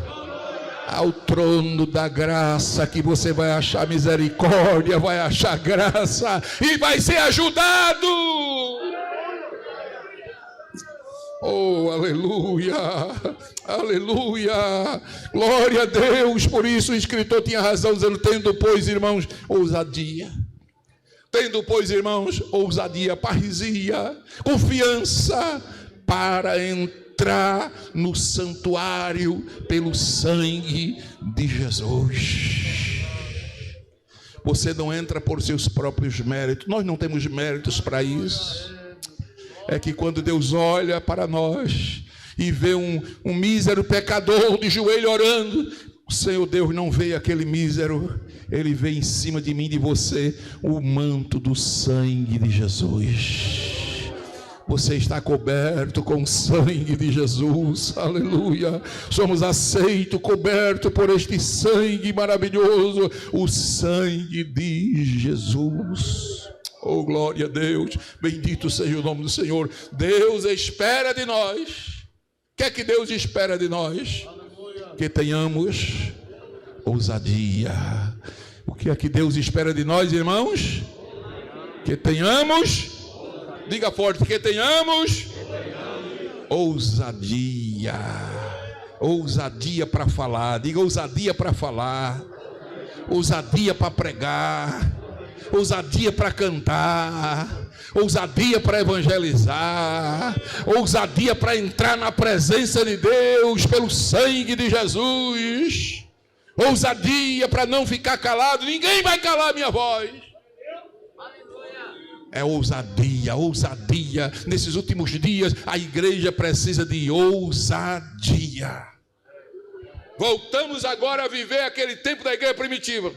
Ao trono da graça, que você vai achar misericórdia, vai achar graça e vai ser ajudado. Oh, aleluia, aleluia, glória a Deus. Por isso o escritor tinha razão dizendo: tendo, pois, irmãos, ousadia. Tendo, pois, irmãos, ousadia, parresia, confiança, para entrar no santuário pelo sangue de Jesus. Você não entra por seus próprios méritos. Nós não temos méritos para isso. É que quando Deus olha para nós e vê um mísero pecador de joelho orando, o Senhor Deus não vê aquele mísero. Ele vê em cima de mim e de você o manto do sangue de Jesus. Você está coberto com o sangue de Jesus, aleluia. Somos aceitos, cobertos por este sangue maravilhoso, o sangue de Jesus. Oh, glória a Deus, bendito seja o nome do Senhor. Deus espera de nós. O que é que Deus espera de nós? Que tenhamos ousadia. O que é que Deus espera de nós, irmãos? Que tenhamos, diga forte, que tenhamos ousadia. Ousadia para falar, diga ousadia para falar, ousadia para pregar, ousadia para cantar, ousadia para evangelizar, ousadia para entrar na presença de Deus pelo sangue de Jesus, ousadia para não ficar calado. Ninguém vai calar minha voz. É ousadia, ousadia. Nesses últimos dias a igreja precisa de ousadia. Voltamos agora a viver aquele tempo da igreja primitiva,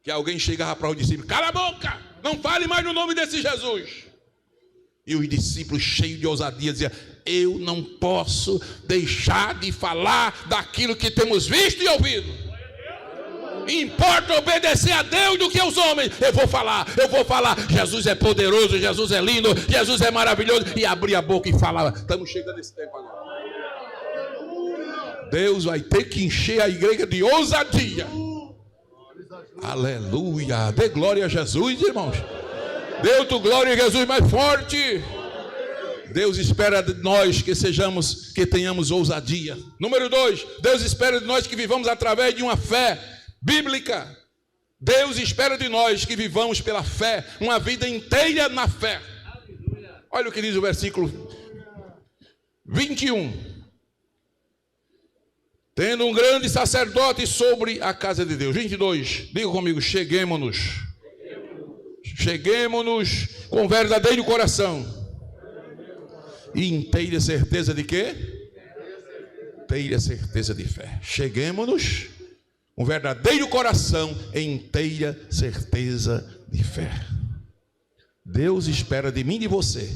que alguém chegava para o discípulo: cala a boca, não fale mais no nome desse Jesus. E os discípulos, cheios de ousadia, diziam: eu não posso deixar de falar daquilo que temos visto e ouvido. Importa obedecer a Deus do que aos homens. Eu vou falar. Jesus é poderoso, Jesus é lindo, Jesus é maravilhoso. E abrir a boca e falar. Estamos chegando nesse tempo agora. Deus vai ter que encher a igreja de ousadia. Aleluia. Dê glória a Jesus, irmãos. Dê outra glória a Jesus mais forte. Deus espera de nós que tenhamos ousadia. Número 2, Deus espera de nós que vivamos através de uma fé bíblica. Deus espera de nós que vivamos pela fé, uma vida inteira na fé. Olha o que diz o versículo 21. Tendo um grande sacerdote sobre a casa de Deus. 22, diga comigo: cheguemo-nos com verdadeiro coração e inteira certeza de quê? Inteira certeza de fé. Cheguemo-nos com verdadeiro coração e inteira certeza de fé. Deus espera de mim e de você.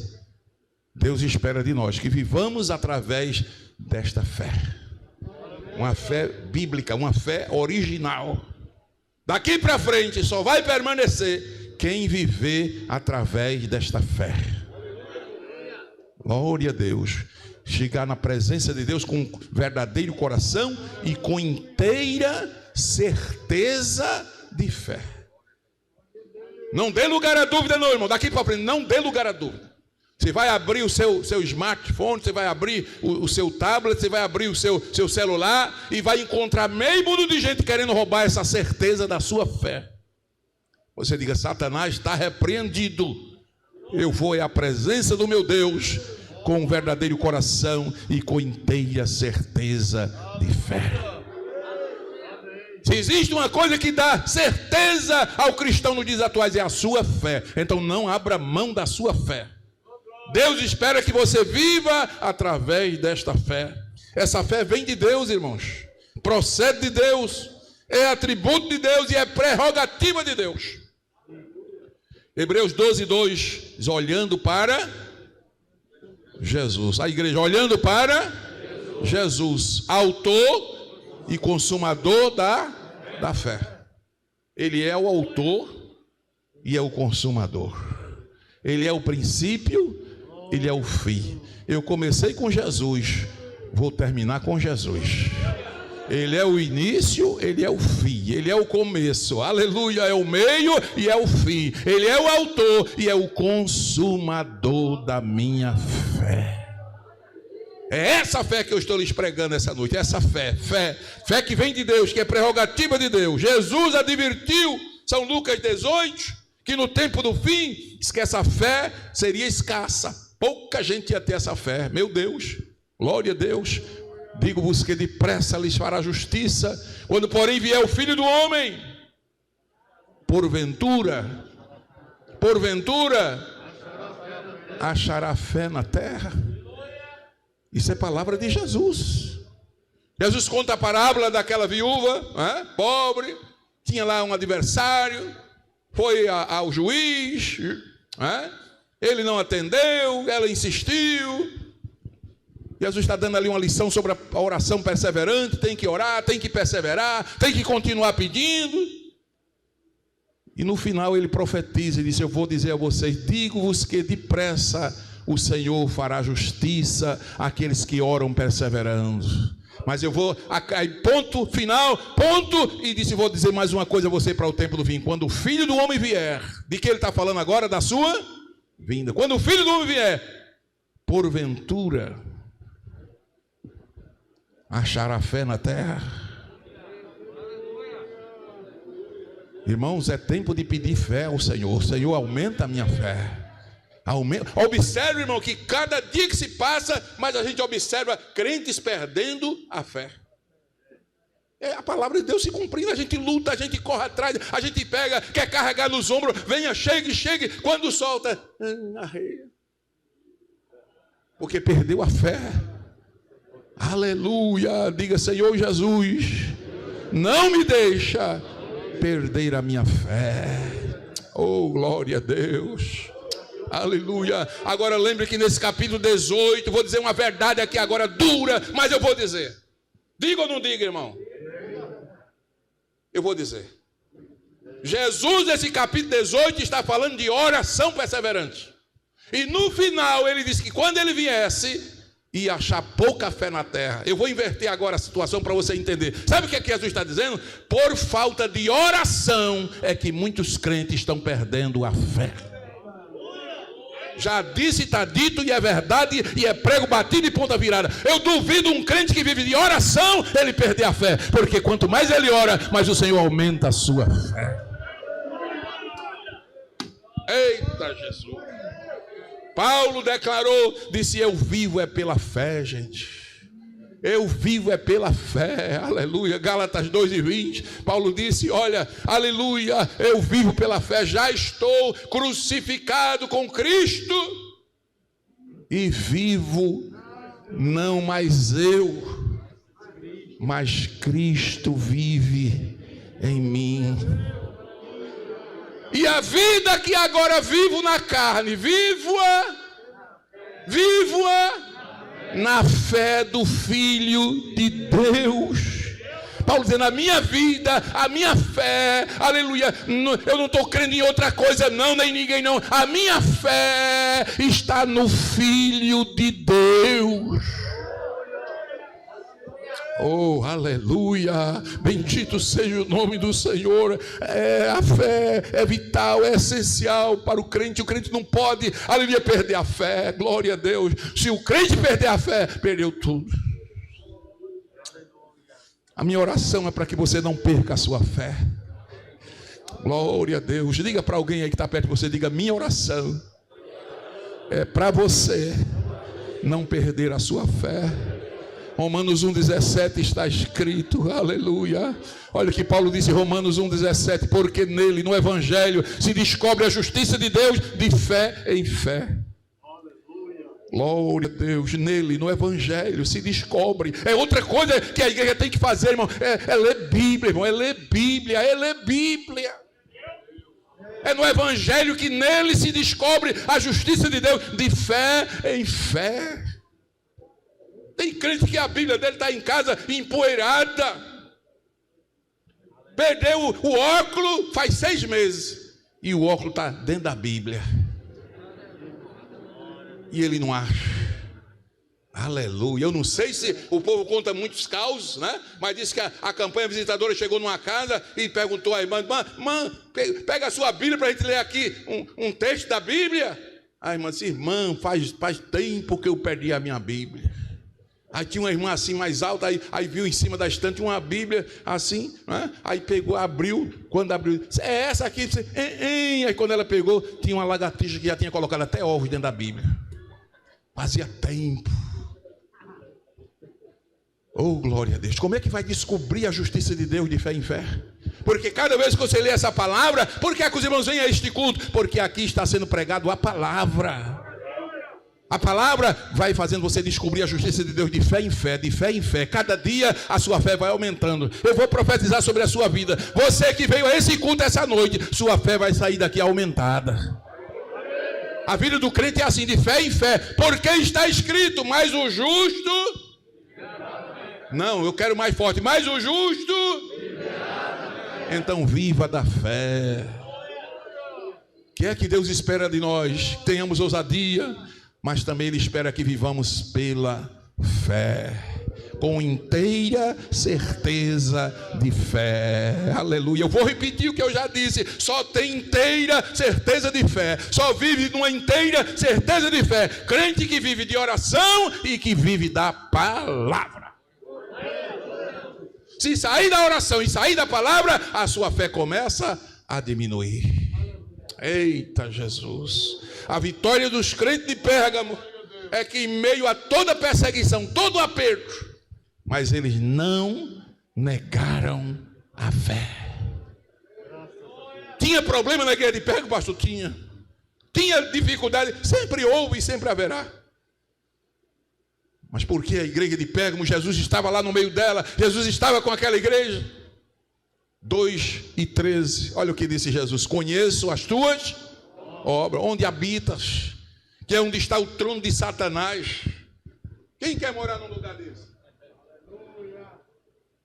Deus espera de nós que vivamos através desta fé. Uma fé bíblica, uma fé original. Daqui para frente só vai permanecer quem viver através desta fé. Glória a Deus. Chegar na presença de Deus com verdadeiro coração e com inteira certeza de fé. Não dê lugar à dúvida, não, irmão. Daqui para frente, não dê lugar à dúvida. Você vai abrir o seu smartphone, você vai abrir o seu tablet, você vai abrir o seu celular e vai encontrar meio mundo de gente querendo roubar essa certeza da sua fé. Você diga: Satanás está repreendido. Eu vou à presença do meu Deus com um verdadeiro coração e com inteira certeza de fé. Se existe uma coisa que dá certeza ao cristão nos dias atuais, é a sua fé. Então não abra mão da sua fé. Deus espera que você viva através desta fé. Essa fé vem de Deus, irmãos. Procede de Deus. É atributo de Deus e é prerrogativa de Deus. Hebreus 12:2 diz: olhando para Jesus. A igreja olhando para Jesus, autor e consumador da fé. Ele é o autor e é o consumador. Ele é o princípio, ele é o fim. Eu comecei com Jesus, vou terminar com Jesus. Ele é o início, ele é o fim, ele é o começo, aleluia, é o meio e é o fim. Ele é o autor e é o consumador da minha fé. É essa fé que eu estou lhes pregando essa noite, essa fé que vem de Deus, que é prerrogativa de Deus. Jesus advertiu, São Lucas 18, que no tempo do fim, diz que essa fé seria escassa. Pouca gente ia ter essa fé. Meu Deus, glória a Deus. Digo-vos que depressa lhes fará justiça, quando porém vier o Filho do Homem. Porventura, achará fé na terra? Isso é palavra de Jesus. Jesus conta a parábola daquela viúva, pobre, tinha lá um adversário, foi ao juiz, ele não atendeu, ela insistiu. Jesus está dando ali uma lição sobre a oração perseverante. Tem que orar, tem que perseverar, tem que continuar pedindo. E no final ele profetiza e diz: eu vou dizer a vocês, digo-vos que depressa o Senhor fará justiça àqueles que oram perseverando. Mas eu vou, aí ponto final, ponto, e disse: vou dizer mais uma coisa a você para o tempo do fim. Quando o Filho do Homem vier, de que ele está falando agora? Da sua vinda. Quando o Filho do Homem vier, porventura achará fé na terra? Irmãos, é tempo de pedir fé ao Senhor. Senhor, aumenta a minha fé. Observe, irmão, que cada dia que se passa, mais a gente observa crentes perdendo a fé. É a palavra de Deus se cumprindo. A gente luta, a gente corre atrás, a gente pega, quer carregar nos ombros, venha, chegue, quando solta, arreia. Porque perdeu a fé. Aleluia, diga: Senhor Jesus, não me deixa perder a minha fé. Oh, glória a Deus. Aleluia. Agora lembre que nesse capítulo 18, vou dizer uma verdade aqui agora dura, mas eu vou dizer. Diga ou não diga, irmão? Eu vou dizer. Jesus, nesse capítulo 18, está falando de oração perseverante. E no final ele disse que quando ele viesse, ia achar pouca fé na terra. Eu vou inverter agora a situação para você entender. Sabe o que Jesus está dizendo? Por falta de oração é que muitos crentes estão perdendo a fé. Já disse, está dito, e é verdade, e é prego batido e ponta virada. Eu duvido um crente que vive de oração ele perder a fé, porque quanto mais ele ora, mais o Senhor aumenta a sua fé. Eita Jesus! Paulo declarou, disse: eu vivo é pela fé, gente. Eu vivo é pela fé, aleluia. Gálatas 2:20, Paulo disse: olha, aleluia, eu vivo pela fé, já estou crucificado com Cristo, e vivo não mais eu, mas Cristo vive em mim. E a vida que agora vivo na carne, vivo-a na fé do Filho de Deus. Paulo dizendo, a minha vida, a minha fé, aleluia, eu não estou crendo em outra coisa não, nem ninguém não, a minha fé está no Filho de Deus. Oh, aleluia, bendito seja o nome do Senhor. A fé é vital, é essencial para o crente não pode, aleluia, perder a fé, glória a Deus. Se o crente perder a fé, perdeu tudo. A minha oração é para que você não perca a sua fé. Glória a Deus. Diga para alguém aí que está perto de você, diga, minha oração é para você não perder a sua fé. Romanos 1,17 está escrito, aleluia. Olha o que Paulo disse em Romanos 1,17, porque nele, no Evangelho, se descobre a justiça de Deus de fé em fé. Glória a Deus, nele, no Evangelho, se descobre. É outra coisa que a igreja tem que fazer, irmão, é ler Bíblia, irmão, é ler Bíblia. É no Evangelho que nele se descobre a justiça de Deus de fé em fé. Tem crente que a Bíblia dele está em casa empoeirada. Perdeu o óculos faz 6 meses. E o óculos está dentro da Bíblia. E ele não acha. Aleluia. Eu não sei se o povo conta muitos causos, né? Mas disse que a campanha visitadora chegou numa casa e perguntou à irmã, pega a sua Bíblia para a gente ler aqui um texto da Bíblia. A irmã disse, irmã, faz tempo que eu perdi a minha Bíblia. Aí tinha uma irmã assim mais alta, aí viu em cima da estante uma Bíblia assim, né? Aí pegou, abriu, quando abriu, é essa aqui, aí quando ela pegou, tinha uma lagartixa que já tinha colocado até ovos dentro da Bíblia. Fazia tempo. Oh, glória a Deus. Como é que vai descobrir a justiça de Deus de fé em fé? Porque cada vez que você lê essa palavra, por que é que os irmãos vêm a este culto? Porque aqui está sendo pregado a palavra. A palavra vai fazendo você descobrir a justiça de Deus de fé em fé, de fé em fé. Cada dia a sua fé vai aumentando. Eu vou profetizar sobre a sua vida. Você que veio a esse culto essa noite, sua fé vai sair daqui aumentada. A vida do crente é assim, de fé em fé. Porque está escrito, mas o justo... Não, eu quero mais forte. Mas o justo... Então viva da fé. O que é que Deus espera de nós? Tenhamos ousadia, mas também Ele espera que vivamos pela fé, com inteira certeza de fé. Aleluia. Eu vou repetir o que eu já disse. Só tem inteira certeza de fé. Só vive numa inteira certeza de fé. Crente que vive de oração e que vive da palavra. Se sair da oração e sair da palavra, a sua fé começa a diminuir. Eita Jesus. A vitória dos crentes de Pérgamo é que em meio a toda perseguição, todo aperto, mas eles não negaram a fé. Tinha problema na igreja de Pérgamo, pastor? Tinha dificuldade, sempre houve e sempre haverá. Mas por que a igreja de Pérgamo? Jesus estava lá no meio dela, Jesus estava com aquela igreja. 2:13, olha o que disse Jesus: conheço as tuas obras, onde habitas, que é onde está o trono de Satanás. Quem quer morar num lugar desse?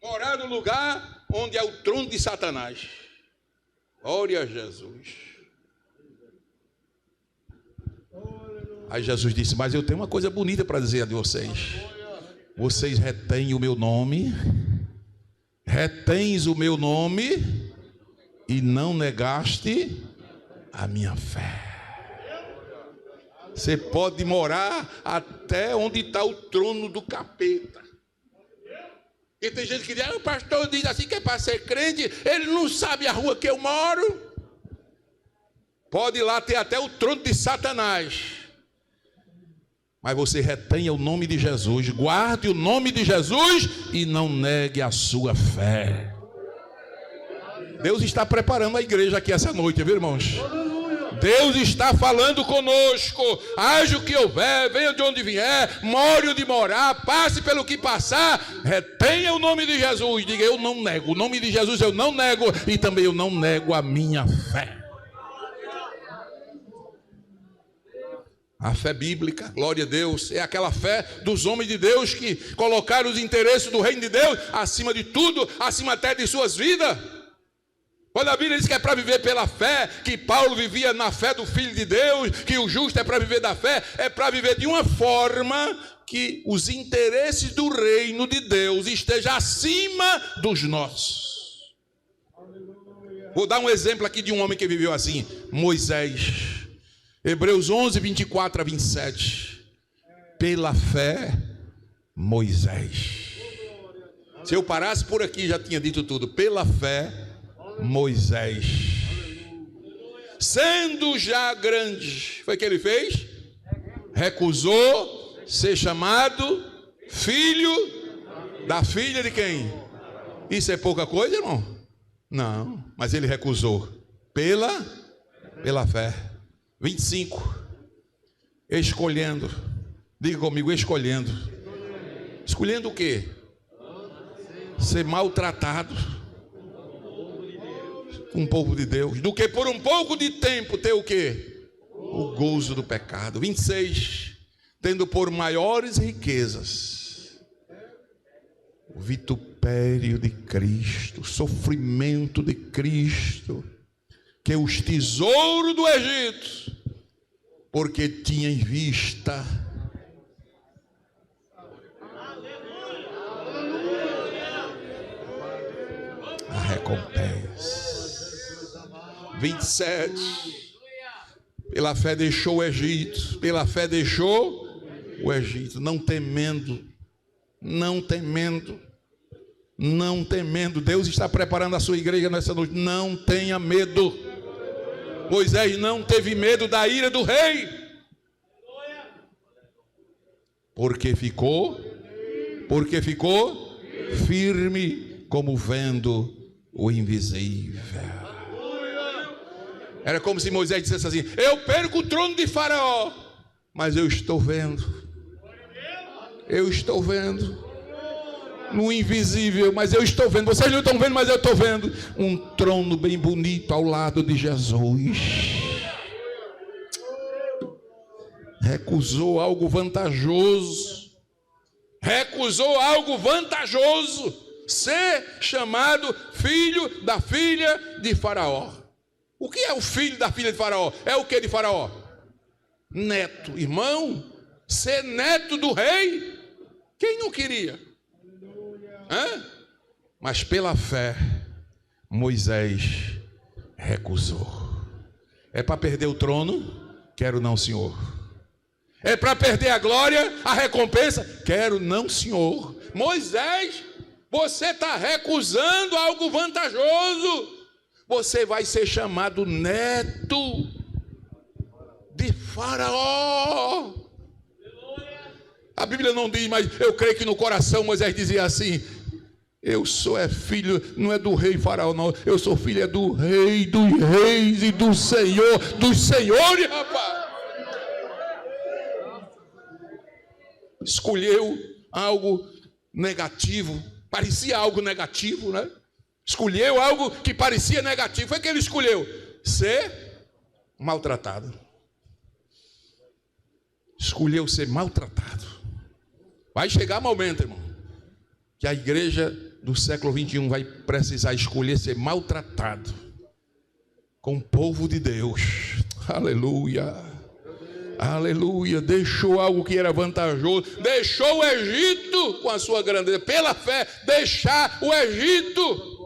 Morar no lugar onde é o trono de Satanás. Glória a Jesus. Aí Jesus disse, mas eu tenho uma coisa bonita para dizer a vocês. Vocês retêm o meu nome, retens o meu nome e não negaste a minha fé. Você pode morar até onde está o trono do capeta. E tem gente que diz, o pastor diz assim que é para ser crente, ele não sabe a rua que eu moro. Pode ir lá ter até o trono de Satanás. Mas você retenha o nome de Jesus, guarde o nome de Jesus e não negue a sua fé. Deus está preparando a igreja aqui essa noite, viu, irmãos? Deus está falando conosco. Haja o que houver, venha de onde vier, more onde morar, passe pelo que passar, retenha o nome de Jesus. Diga, eu não nego, o nome de Jesus eu não nego, e também eu não nego a minha fé. A fé bíblica, glória a Deus, é aquela fé dos homens de Deus que colocaram os interesses do reino de Deus acima de tudo, acima até de suas vidas. Quando a Bíblia diz que é para viver pela fé, que Paulo vivia na fé do Filho de Deus, que o justo é para viver da fé, é para viver de uma forma que os interesses do reino de Deus estejam acima dos nossos. Vou dar um exemplo aqui de um homem que viveu assim, Moisés. Hebreus 11, 24 a 27. Pela fé, Moisés. Se eu parasse por aqui, já tinha dito tudo. Pela fé, Moisés, sendo já grande, foi o que ele fez? Recusou ser chamado filho da filha de quem? Isso é pouca coisa, irmão? Não, mas ele recusou pela fé. 25, escolhendo, diga comigo, escolhendo. Escolhendo o quê? Ser maltratado com o povo de Deus, do que por um pouco de tempo ter o quê? O gozo do pecado. 26, tendo por maiores riquezas o vitupério de Cristo, o sofrimento de Cristo, que os tesouros do Egito, porque tinha em vista a recompensa. 27, pela fé deixou o Egito, pela fé deixou o Egito, não temendo. Deus está preparando a sua igreja nessa noite. Não tenha medo. Moisés não teve medo da ira do rei, porque ficou firme como vendo o invisível. Era como se Moisés dissesse assim: eu perco o trono de Faraó, mas eu estou vendo no invisível, mas eu estou vendo. Vocês não estão vendo, mas eu estou vendo um trono bem bonito ao lado de Jesus. Recusou algo vantajoso, ser chamado filho da filha de Faraó. O que é o filho da filha de Faraó? É o que de Faraó? Neto, irmão, ser neto do rei. Quem não queria? Mas pela fé, Moisés recusou. É para perder o trono? Quero não, Senhor. É para perder a glória, a recompensa? Quero não, Senhor. Moisés, você está recusando algo vantajoso. Você vai ser chamado neto de Faraó. A Bíblia não diz, mas eu creio que no coração Moisés dizia assim: eu sou filho, não é do rei Faraó, não. Eu sou filho, é do rei dos reis e do Senhor dos senhores, rapaz. Escolheu algo negativo, parecia algo negativo, né? Escolheu algo que parecia negativo. Foi que ele escolheu ser maltratado. Escolheu ser maltratado. Vai chegar momento, irmão, que a igreja do século 21 vai precisar escolher ser maltratado com o povo de Deus. Aleluia, aleluia. Deixou algo que era vantajoso, deixou o Egito com a sua grandeza, pela fé, deixar o Egito.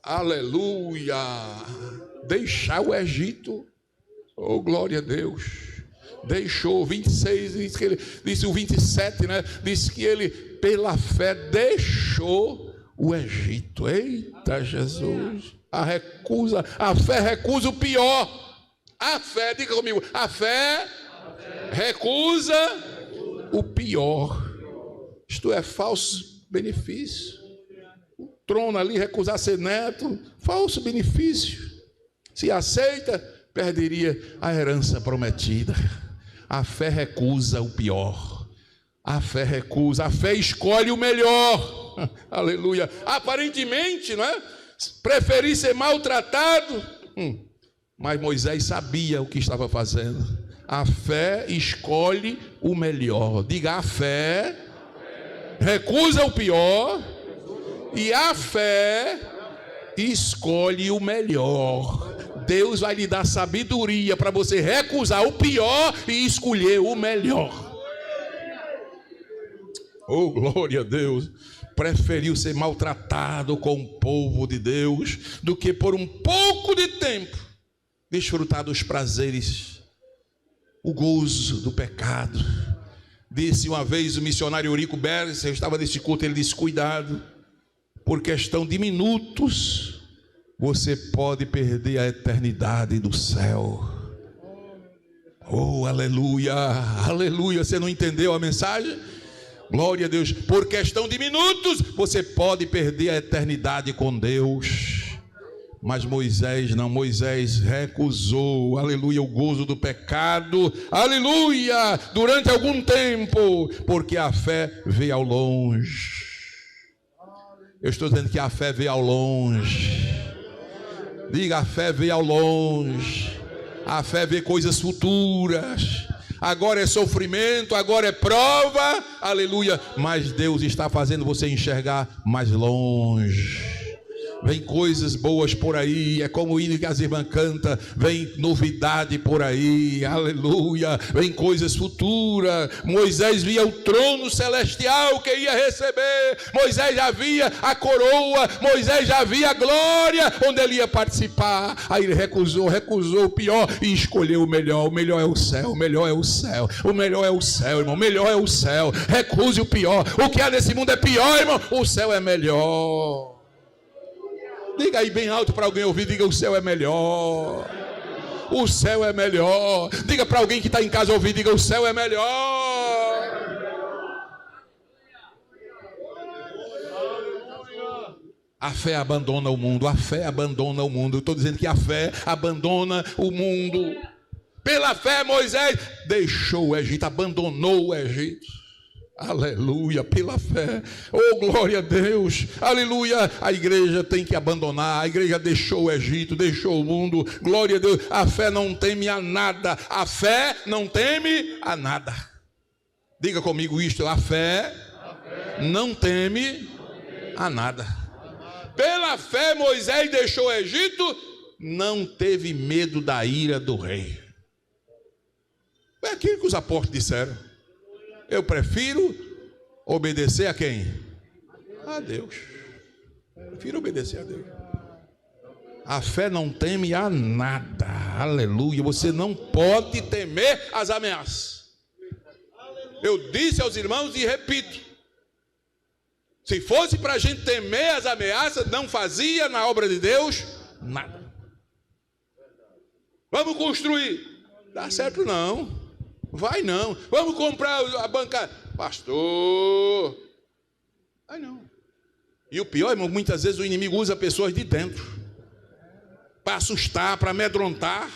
Aleluia, deixar o Egito. Oh, glória a Deus. Deixou. 26, disse o 27, né? Diz que ele pela fé deixou o Egito. Eita Jesus, a fé recusa o pior. A fé, diga comigo, a fé recusa o pior. Isto é falso benefício. O trono ali, recusar ser neto, falso benefício. Se aceita, perderia a herança prometida. A fé recusa o pior. A fé recusa, a fé escolhe o melhor. Aleluia. Aparentemente, não é? Preferir ser maltratado. Mas Moisés sabia o que estava fazendo. A fé escolhe o melhor. Diga, a fé recusa o pior e a fé escolhe o melhor. Deus vai lhe dar sabedoria para você recusar o pior e escolher o melhor. Oh, glória a Deus. Preferiu ser maltratado com o povo de Deus do que por um pouco de tempo desfrutar dos prazeres, o gozo do pecado. Disse uma vez o missionário Eurico Beres, eu estava nesse culto, ele disse: cuidado, por questão de minutos você pode perder a eternidade do céu. Oh, aleluia, aleluia. Você não entendeu a mensagem? Glória a Deus. Por questão de minutos você pode perder a eternidade com Deus. Mas Moisés não, Moisés recusou, aleluia, o gozo do pecado, aleluia, durante algum tempo, porque a fé vê ao longe. Eu estou dizendo que a fé vê ao longe. Diga, a fé vê ao longe. A fé vê coisas futuras. Agora é sofrimento, agora é prova, aleluia, mas Deus está fazendo você enxergar mais longe. Vem coisas boas por aí, é como o hino que as irmãs cantam, vem novidade por aí, aleluia, vem coisas futuras. Moisés via o trono celestial que ia receber, Moisés já via a coroa, Moisés já via a glória onde ele ia participar. Aí ele recusou o pior e escolheu o melhor. O melhor é o céu, o melhor é o céu, o melhor é o céu, irmão, o melhor é o céu. Recuse o pior, o que há nesse mundo é pior, irmão, o céu é melhor. Diga aí bem alto para alguém ouvir, diga: o céu é melhor. O céu é melhor. Diga para alguém que está em casa ouvir, diga: o céu é melhor. A fé abandona o mundo, a fé abandona o mundo. Eu estou dizendo que a fé abandona o mundo. Pela fé Moisés deixou o Egito, abandonou o Egito. Aleluia, pela fé. Oh, glória a Deus, aleluia. A igreja tem que abandonar. A igreja deixou o Egito, deixou o mundo. Glória a Deus. A fé não teme a nada. A fé não teme a nada. Diga comigo isto: a fé não teme a nada. Pela fé Moisés deixou o Egito, não teve medo da ira do rei. É aquilo que os apóstolos disseram: eu prefiro obedecer a quem? A Deus. Prefiro obedecer a Deus. A fé não teme a nada. Aleluia. Você não pode temer as ameaças. Eu disse aos irmãos e repito: se fosse para a gente temer as ameaças, não fazia na obra de Deus nada. Vamos construir. Dá certo não. Vai não. Vamos comprar a banca. Pastor. Vai não. E o pior, irmão, muitas vezes o inimigo usa pessoas de dentro para assustar, para amedrontar.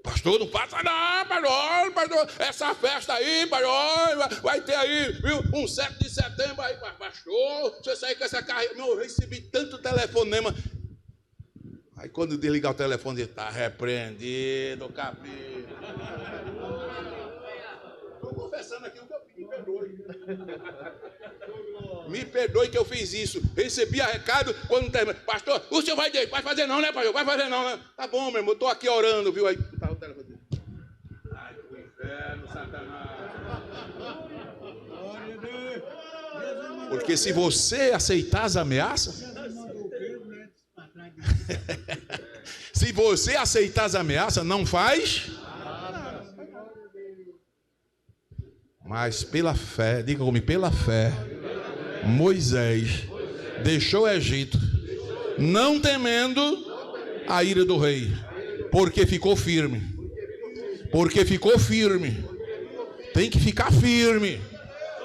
Pastor, não passa não, pastor. Essa festa aí, pastor, vai ter aí, viu? Um 7 de setembro aí, pastor. Você sair com essa carreira. Eu recebi tanto telefonema. Aí quando desligar o telefone, está repreendido, capítulo. Estou confessando aqui o que eu fiz, me perdoe. Me perdoe que eu fiz isso. Recebi a recado quando terminou. Pastor, o senhor vai fazer não, né, pastor? Vai fazer não, né? Tá bom, meu irmão, estou aqui orando, viu? Aí tá o telefone. Ai, que inferno, Satanás. Porque se você aceitar as ameaças, se você aceitar as ameaças, não faz. Mas pela fé, diga comigo, pela fé, Moisés deixou o Egito, não temendo a ira do rei, porque ficou firme. Porque ficou firme. Tem que ficar firme.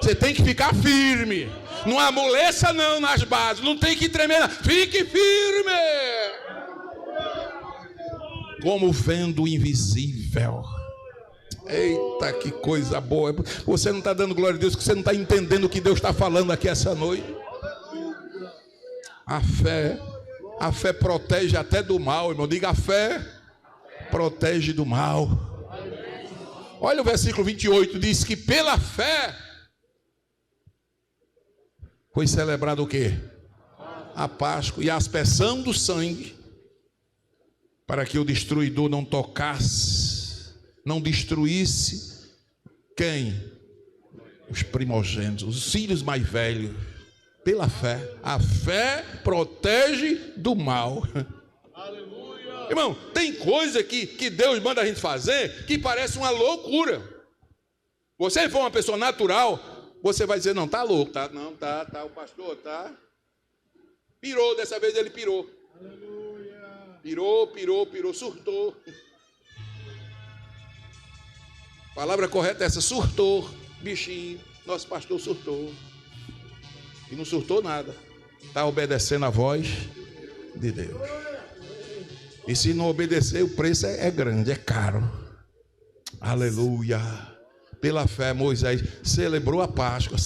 Você tem que ficar firme. Não amoleça não nas bases, não tem que tremer não. Fique firme. Como vendo o invisível. Eita, que coisa boa. Você não está dando glória a Deus, porque você não está entendendo o que Deus está falando aqui essa noite. A fé protege até do mal, irmão. Diga: a fé protege do mal. Olha o versículo 28, diz que pela fé foi celebrado o quê? A Páscoa e a aspersão do sangue, para que o destruidor não tocasse, não destruísse quem? Os primogênitos, os filhos mais velhos. Pela fé. A fé protege do mal. Aleluia. Irmão, tem coisa que Deus manda a gente fazer que parece uma loucura. Você for uma pessoa natural, você vai dizer, não, tá louco, tá? Não, tá, o pastor, tá. Pirou, dessa vez ele pirou. Aleluia. Pirou, surtou. A palavra correta é essa, surtou, bichinho. Nosso pastor surtou. E não surtou nada. Está obedecendo a voz de Deus. E se não obedecer, o preço é grande, é caro. Aleluia. Pela fé, Moisés celebrou a Páscoa.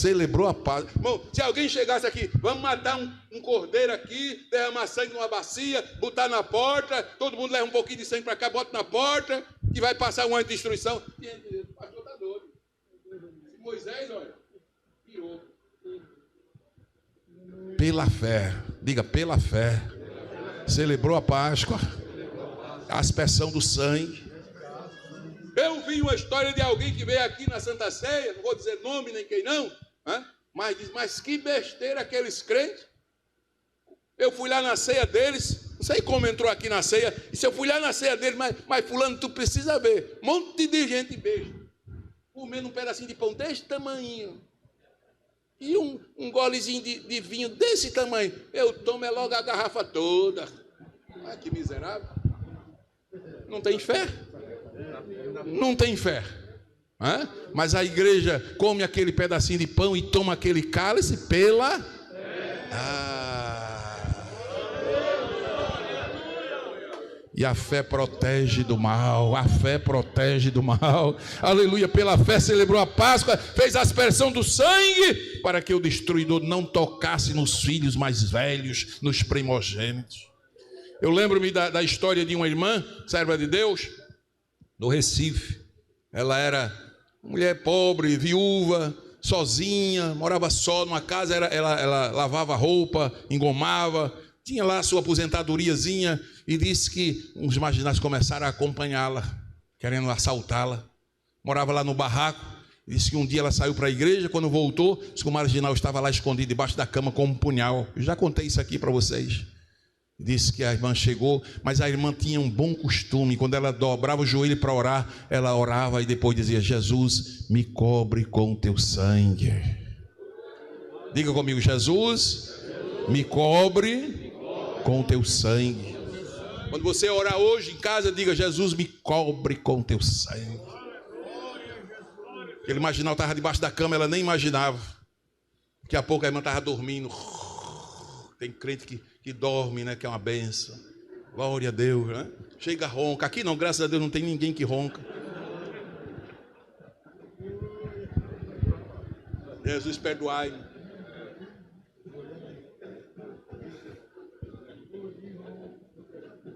Irmão, se alguém chegasse aqui, vamos matar um cordeiro aqui, derramar sangue numa bacia, botar na porta, todo mundo leva um pouquinho de sangue para cá, bota na porta, que vai passar um ano de destruição. O pastor está doido. Moisés, olha, pirou. Pela fé, diga pela fé, celebrou a Páscoa, a aspersão do sangue. Eu vi uma história de alguém que veio aqui na Santa Ceia, não vou dizer nome nem quem não, mas diz, mas que besteira aqueles crentes. Eu fui lá na ceia deles, não sei como entrou aqui na ceia, e se eu fui lá na ceia deles, mas fulano, tu precisa ver, um monte de gente beijo, comendo um pedacinho de pão desse tamanho. E um golezinho de vinho desse tamanho. Eu tomo logo a garrafa toda. Ah, que miserável. Não tem fé? Não tem fé. Mas a igreja come aquele pedacinho de pão e toma aquele cálice pela... E a fé protege do mal, a fé protege do mal. Aleluia, pela fé celebrou a Páscoa, fez a aspersão do sangue, para que o destruidor não tocasse nos filhos mais velhos, nos primogênitos. Eu lembro-me da história de uma irmã, serva de Deus, no Recife. Ela era mulher pobre, viúva, sozinha, morava só numa casa, ela lavava roupa, engomava, tinha lá a sua aposentadoriazinha, e disse que uns marginais começaram a acompanhá-la, querendo assaltá-la. Morava lá no barraco. Disse que um dia ela saiu para a igreja, quando voltou, disse que o marginal estava lá escondido debaixo da cama com um punhal. Eu já contei isso aqui para vocês. Disse que a irmã chegou, mas a irmã tinha um bom costume. Quando ela dobrava o joelho para orar, ela orava e depois dizia, Jesus, me cobre com o teu sangue. Diga comigo, Jesus, me cobre com o teu sangue. Quando você orar hoje em casa, diga, Jesus, me cobre com teu sangue. Aquele marginal estava debaixo da cama, ela nem imaginava. Daqui a pouco a irmã estava dormindo. Tem crente que dorme, né? Que é uma benção. Glória a Deus, né? Chega, ronca. Aqui não, graças a Deus, não tem ninguém que ronca. Jesus, perdoai-me.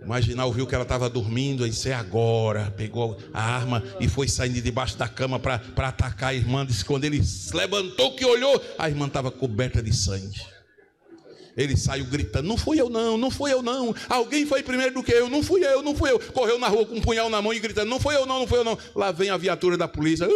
O marginal viu que ela estava dormindo e disse, agora, pegou a arma e foi saindo debaixo da cama para atacar a irmã. Disse, quando ele se levantou, que olhou, a irmã estava coberta de sangue. Ele saiu gritando, não fui eu não, não fui eu não, alguém foi primeiro do que eu, não fui eu, não fui eu. Correu na rua com um punhal na mão e gritando, não fui eu não, não fui eu não. Lá vem a viatura da polícia,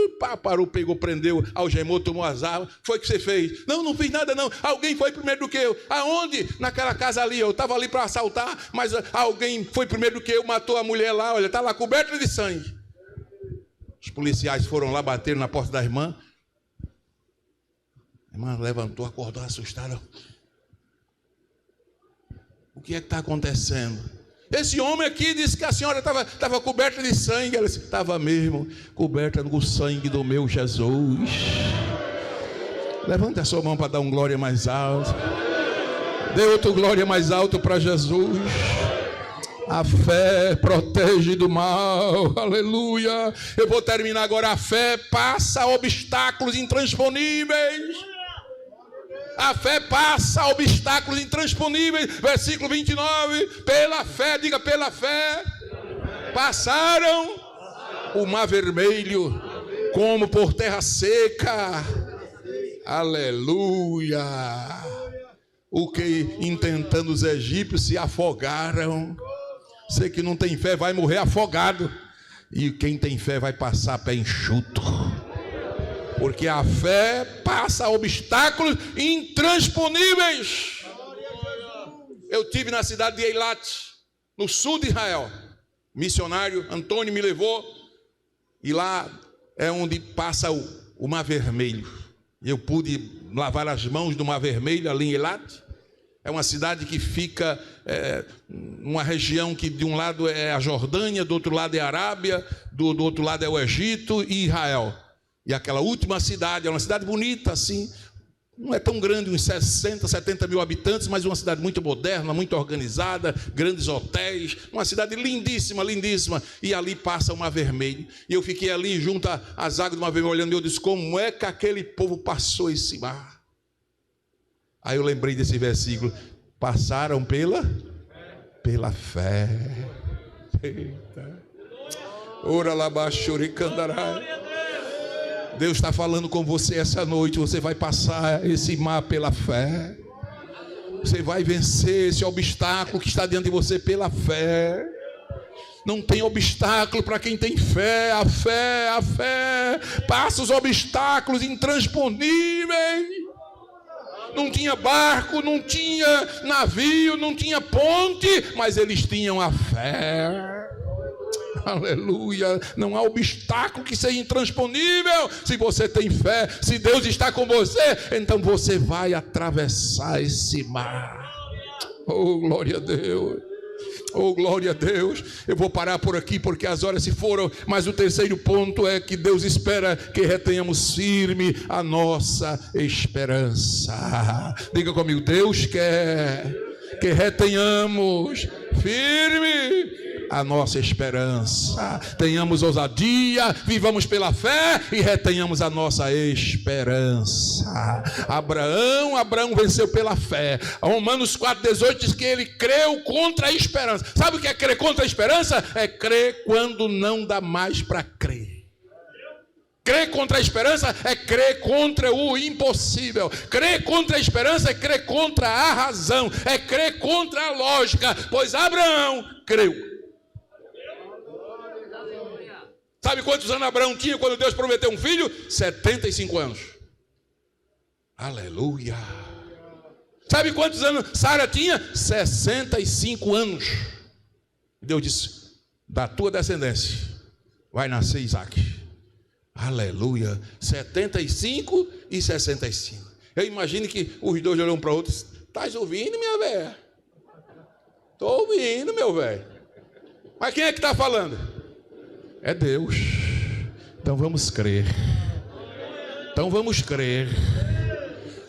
parou, pegou, prendeu, algemou, tomou as armas. Foi o que você fez? Não, não fiz nada não, alguém foi primeiro do que eu. Aonde? Naquela casa ali, eu estava ali para assaltar, mas alguém foi primeiro do que eu, matou a mulher lá, olha, está lá coberta de sangue. Os policiais foram lá, bateram na porta da irmã. A irmã levantou, acordou assustada. O que é que está acontecendo? Esse homem aqui disse que a senhora estava coberta de sangue. Ela disse, estava mesmo, coberta com o sangue do meu Jesus. Levante a sua mão para dar um glória mais alto. Dê outro glória mais alto para Jesus. A fé protege do mal. Aleluia. Eu vou terminar agora. A fé passa obstáculos intransponíveis. A fé passa obstáculos intransponíveis. Versículo 29. Pela fé, diga pela fé. Passaram o mar vermelho. como por terra seca. Aleluia. O que intentando os egípcios se afogaram. Você que não tem fé vai morrer afogado. E quem tem fé vai passar pé enxuto. Porque a fé passa obstáculos intransponíveis. Eu tive na cidade de Eilat, no sul de Israel. Missionário Antônio me levou. E lá é onde passa o Mar Vermelho. Eu pude lavar as mãos do Mar Vermelho ali em Eilat. É uma cidade que fica numa região que de um lado é a Jordânia, do outro lado é a Arábia, do outro lado é o Egito e Israel. E aquela última cidade, é uma cidade bonita assim, não é tão grande, uns 60, 70 mil habitantes, mas uma cidade muito moderna, muito organizada, grandes hotéis, uma cidade lindíssima, lindíssima. E ali passa o Mar Vermelho. E eu fiquei ali junto às águas do Mar Vermelho, olhando, e eu disse, como é que aquele povo passou esse mar? Aí eu lembrei desse versículo, passaram pela fé. Eita. Ora lá baixo, candará. Deus está falando com você essa noite. Você vai passar esse mar pela fé. Você vai vencer esse obstáculo que está diante de você pela fé. Não tem obstáculo para quem tem fé. A fé passa os obstáculos intransponíveis. Não tinha barco, não tinha navio, não tinha ponte, mas eles tinham a fé. Aleluia. Não há obstáculo que seja intransponível. Se você tem fé, se Deus está com você, então você vai atravessar esse mar. Oh, glória a Deus. Oh, glória a Deus. Eu vou parar por aqui porque as horas se foram. Mas o terceiro ponto é que Deus espera que retenhamos firme a nossa esperança. Diga comigo, Deus quer que retenhamos firme a nossa esperança. Tenhamos ousadia, vivamos pela fé e retenhamos a nossa esperança. Abraão venceu pela fé. Romanos 4,18 diz que ele creu contra a esperança. Sabe o que é crer contra a esperança? É crer quando não dá mais para crer. Crer contra a esperança é crer contra o impossível. Crer contra a esperança é crer contra a razão. É crer contra a lógica. Pois Abraão creu. Sabe quantos anos Abraão tinha quando Deus prometeu um filho? 75 anos. Aleluia. Sabe quantos anos Sara tinha? 65 anos. Deus disse, da tua descendência vai nascer Isaac. Aleluia. 75 e 65. Eu imagino que os dois olham para o outro. Estás ouvindo, minha velha? Estou ouvindo, meu velho. Mas quem é que está falando? É Deus. Então vamos crer. Então vamos crer.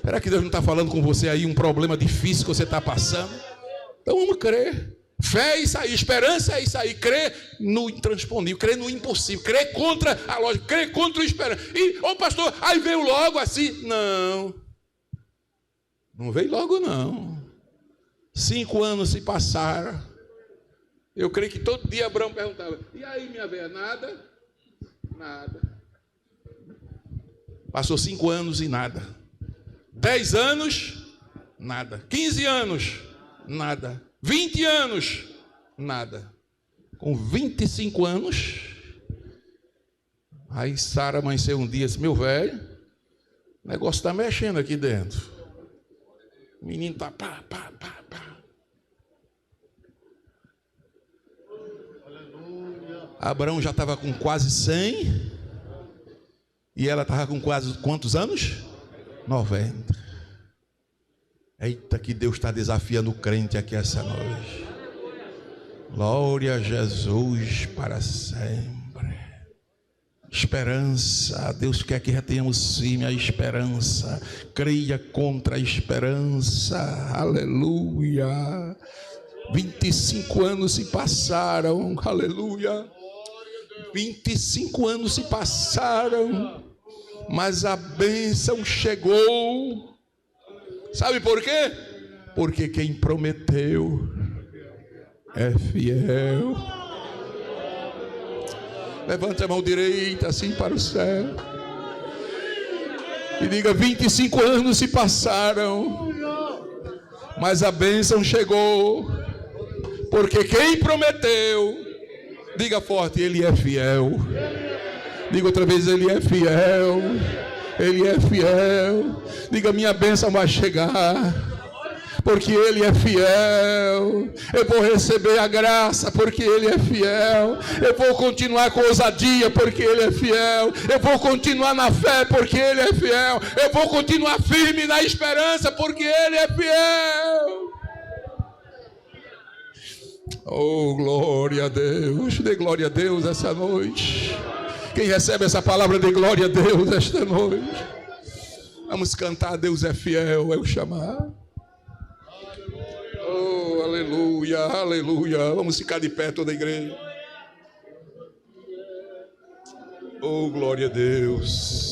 Será que Deus não está falando com você aí um problema difícil que você está passando? Então vamos crer. Fé é isso aí, esperança é isso aí. Crer no intransponível, crer no impossível, crer contra a lógica, crer contra o esperança. E, pastor, aí veio logo assim. Não veio logo não. 5 anos se passaram. Eu creio que todo dia Abraão perguntava, e aí minha velha, nada? Nada. Passou 5 anos e nada. 10 anos, nada. 15 anos, nada. 20 anos, nada. Com 25 anos, aí Sara amanheceu um dia e disse, meu velho, o negócio está mexendo aqui dentro. O menino está pá. Abraão já estava com quase 100 e ela estava com quase quantos anos? 90. Eita, que Deus está desafiando o crente aqui essa noite. Glória a Jesus para sempre. Esperança. Deus quer que retenhamos sim a esperança. Creia contra a esperança. Aleluia. 25 anos se passaram. Aleluia. 25 anos se passaram, mas a bênção chegou. Sabe por quê? Porque quem prometeu é fiel. Levante a mão direita assim para o céu. E diga: 25 anos se passaram, mas a bênção chegou. Porque quem prometeu, diga forte, Ele é fiel. Diga outra vez: Ele é fiel. Ele é fiel. Diga: minha bênção vai chegar, porque Ele é fiel. Eu vou receber a graça, porque Ele é fiel. Eu vou continuar com ousadia, porque Ele é fiel. Eu vou continuar na fé, porque Ele é fiel. Eu vou continuar firme na esperança, porque Ele é fiel. Oh, glória a Deus. Dê glória a Deus essa noite. Quem recebe essa palavra, dê glória a Deus esta noite. Vamos cantar: Deus é fiel, é o chamar. Oh, aleluia, aleluia. Vamos ficar de pé toda a igreja. Oh, glória a Deus.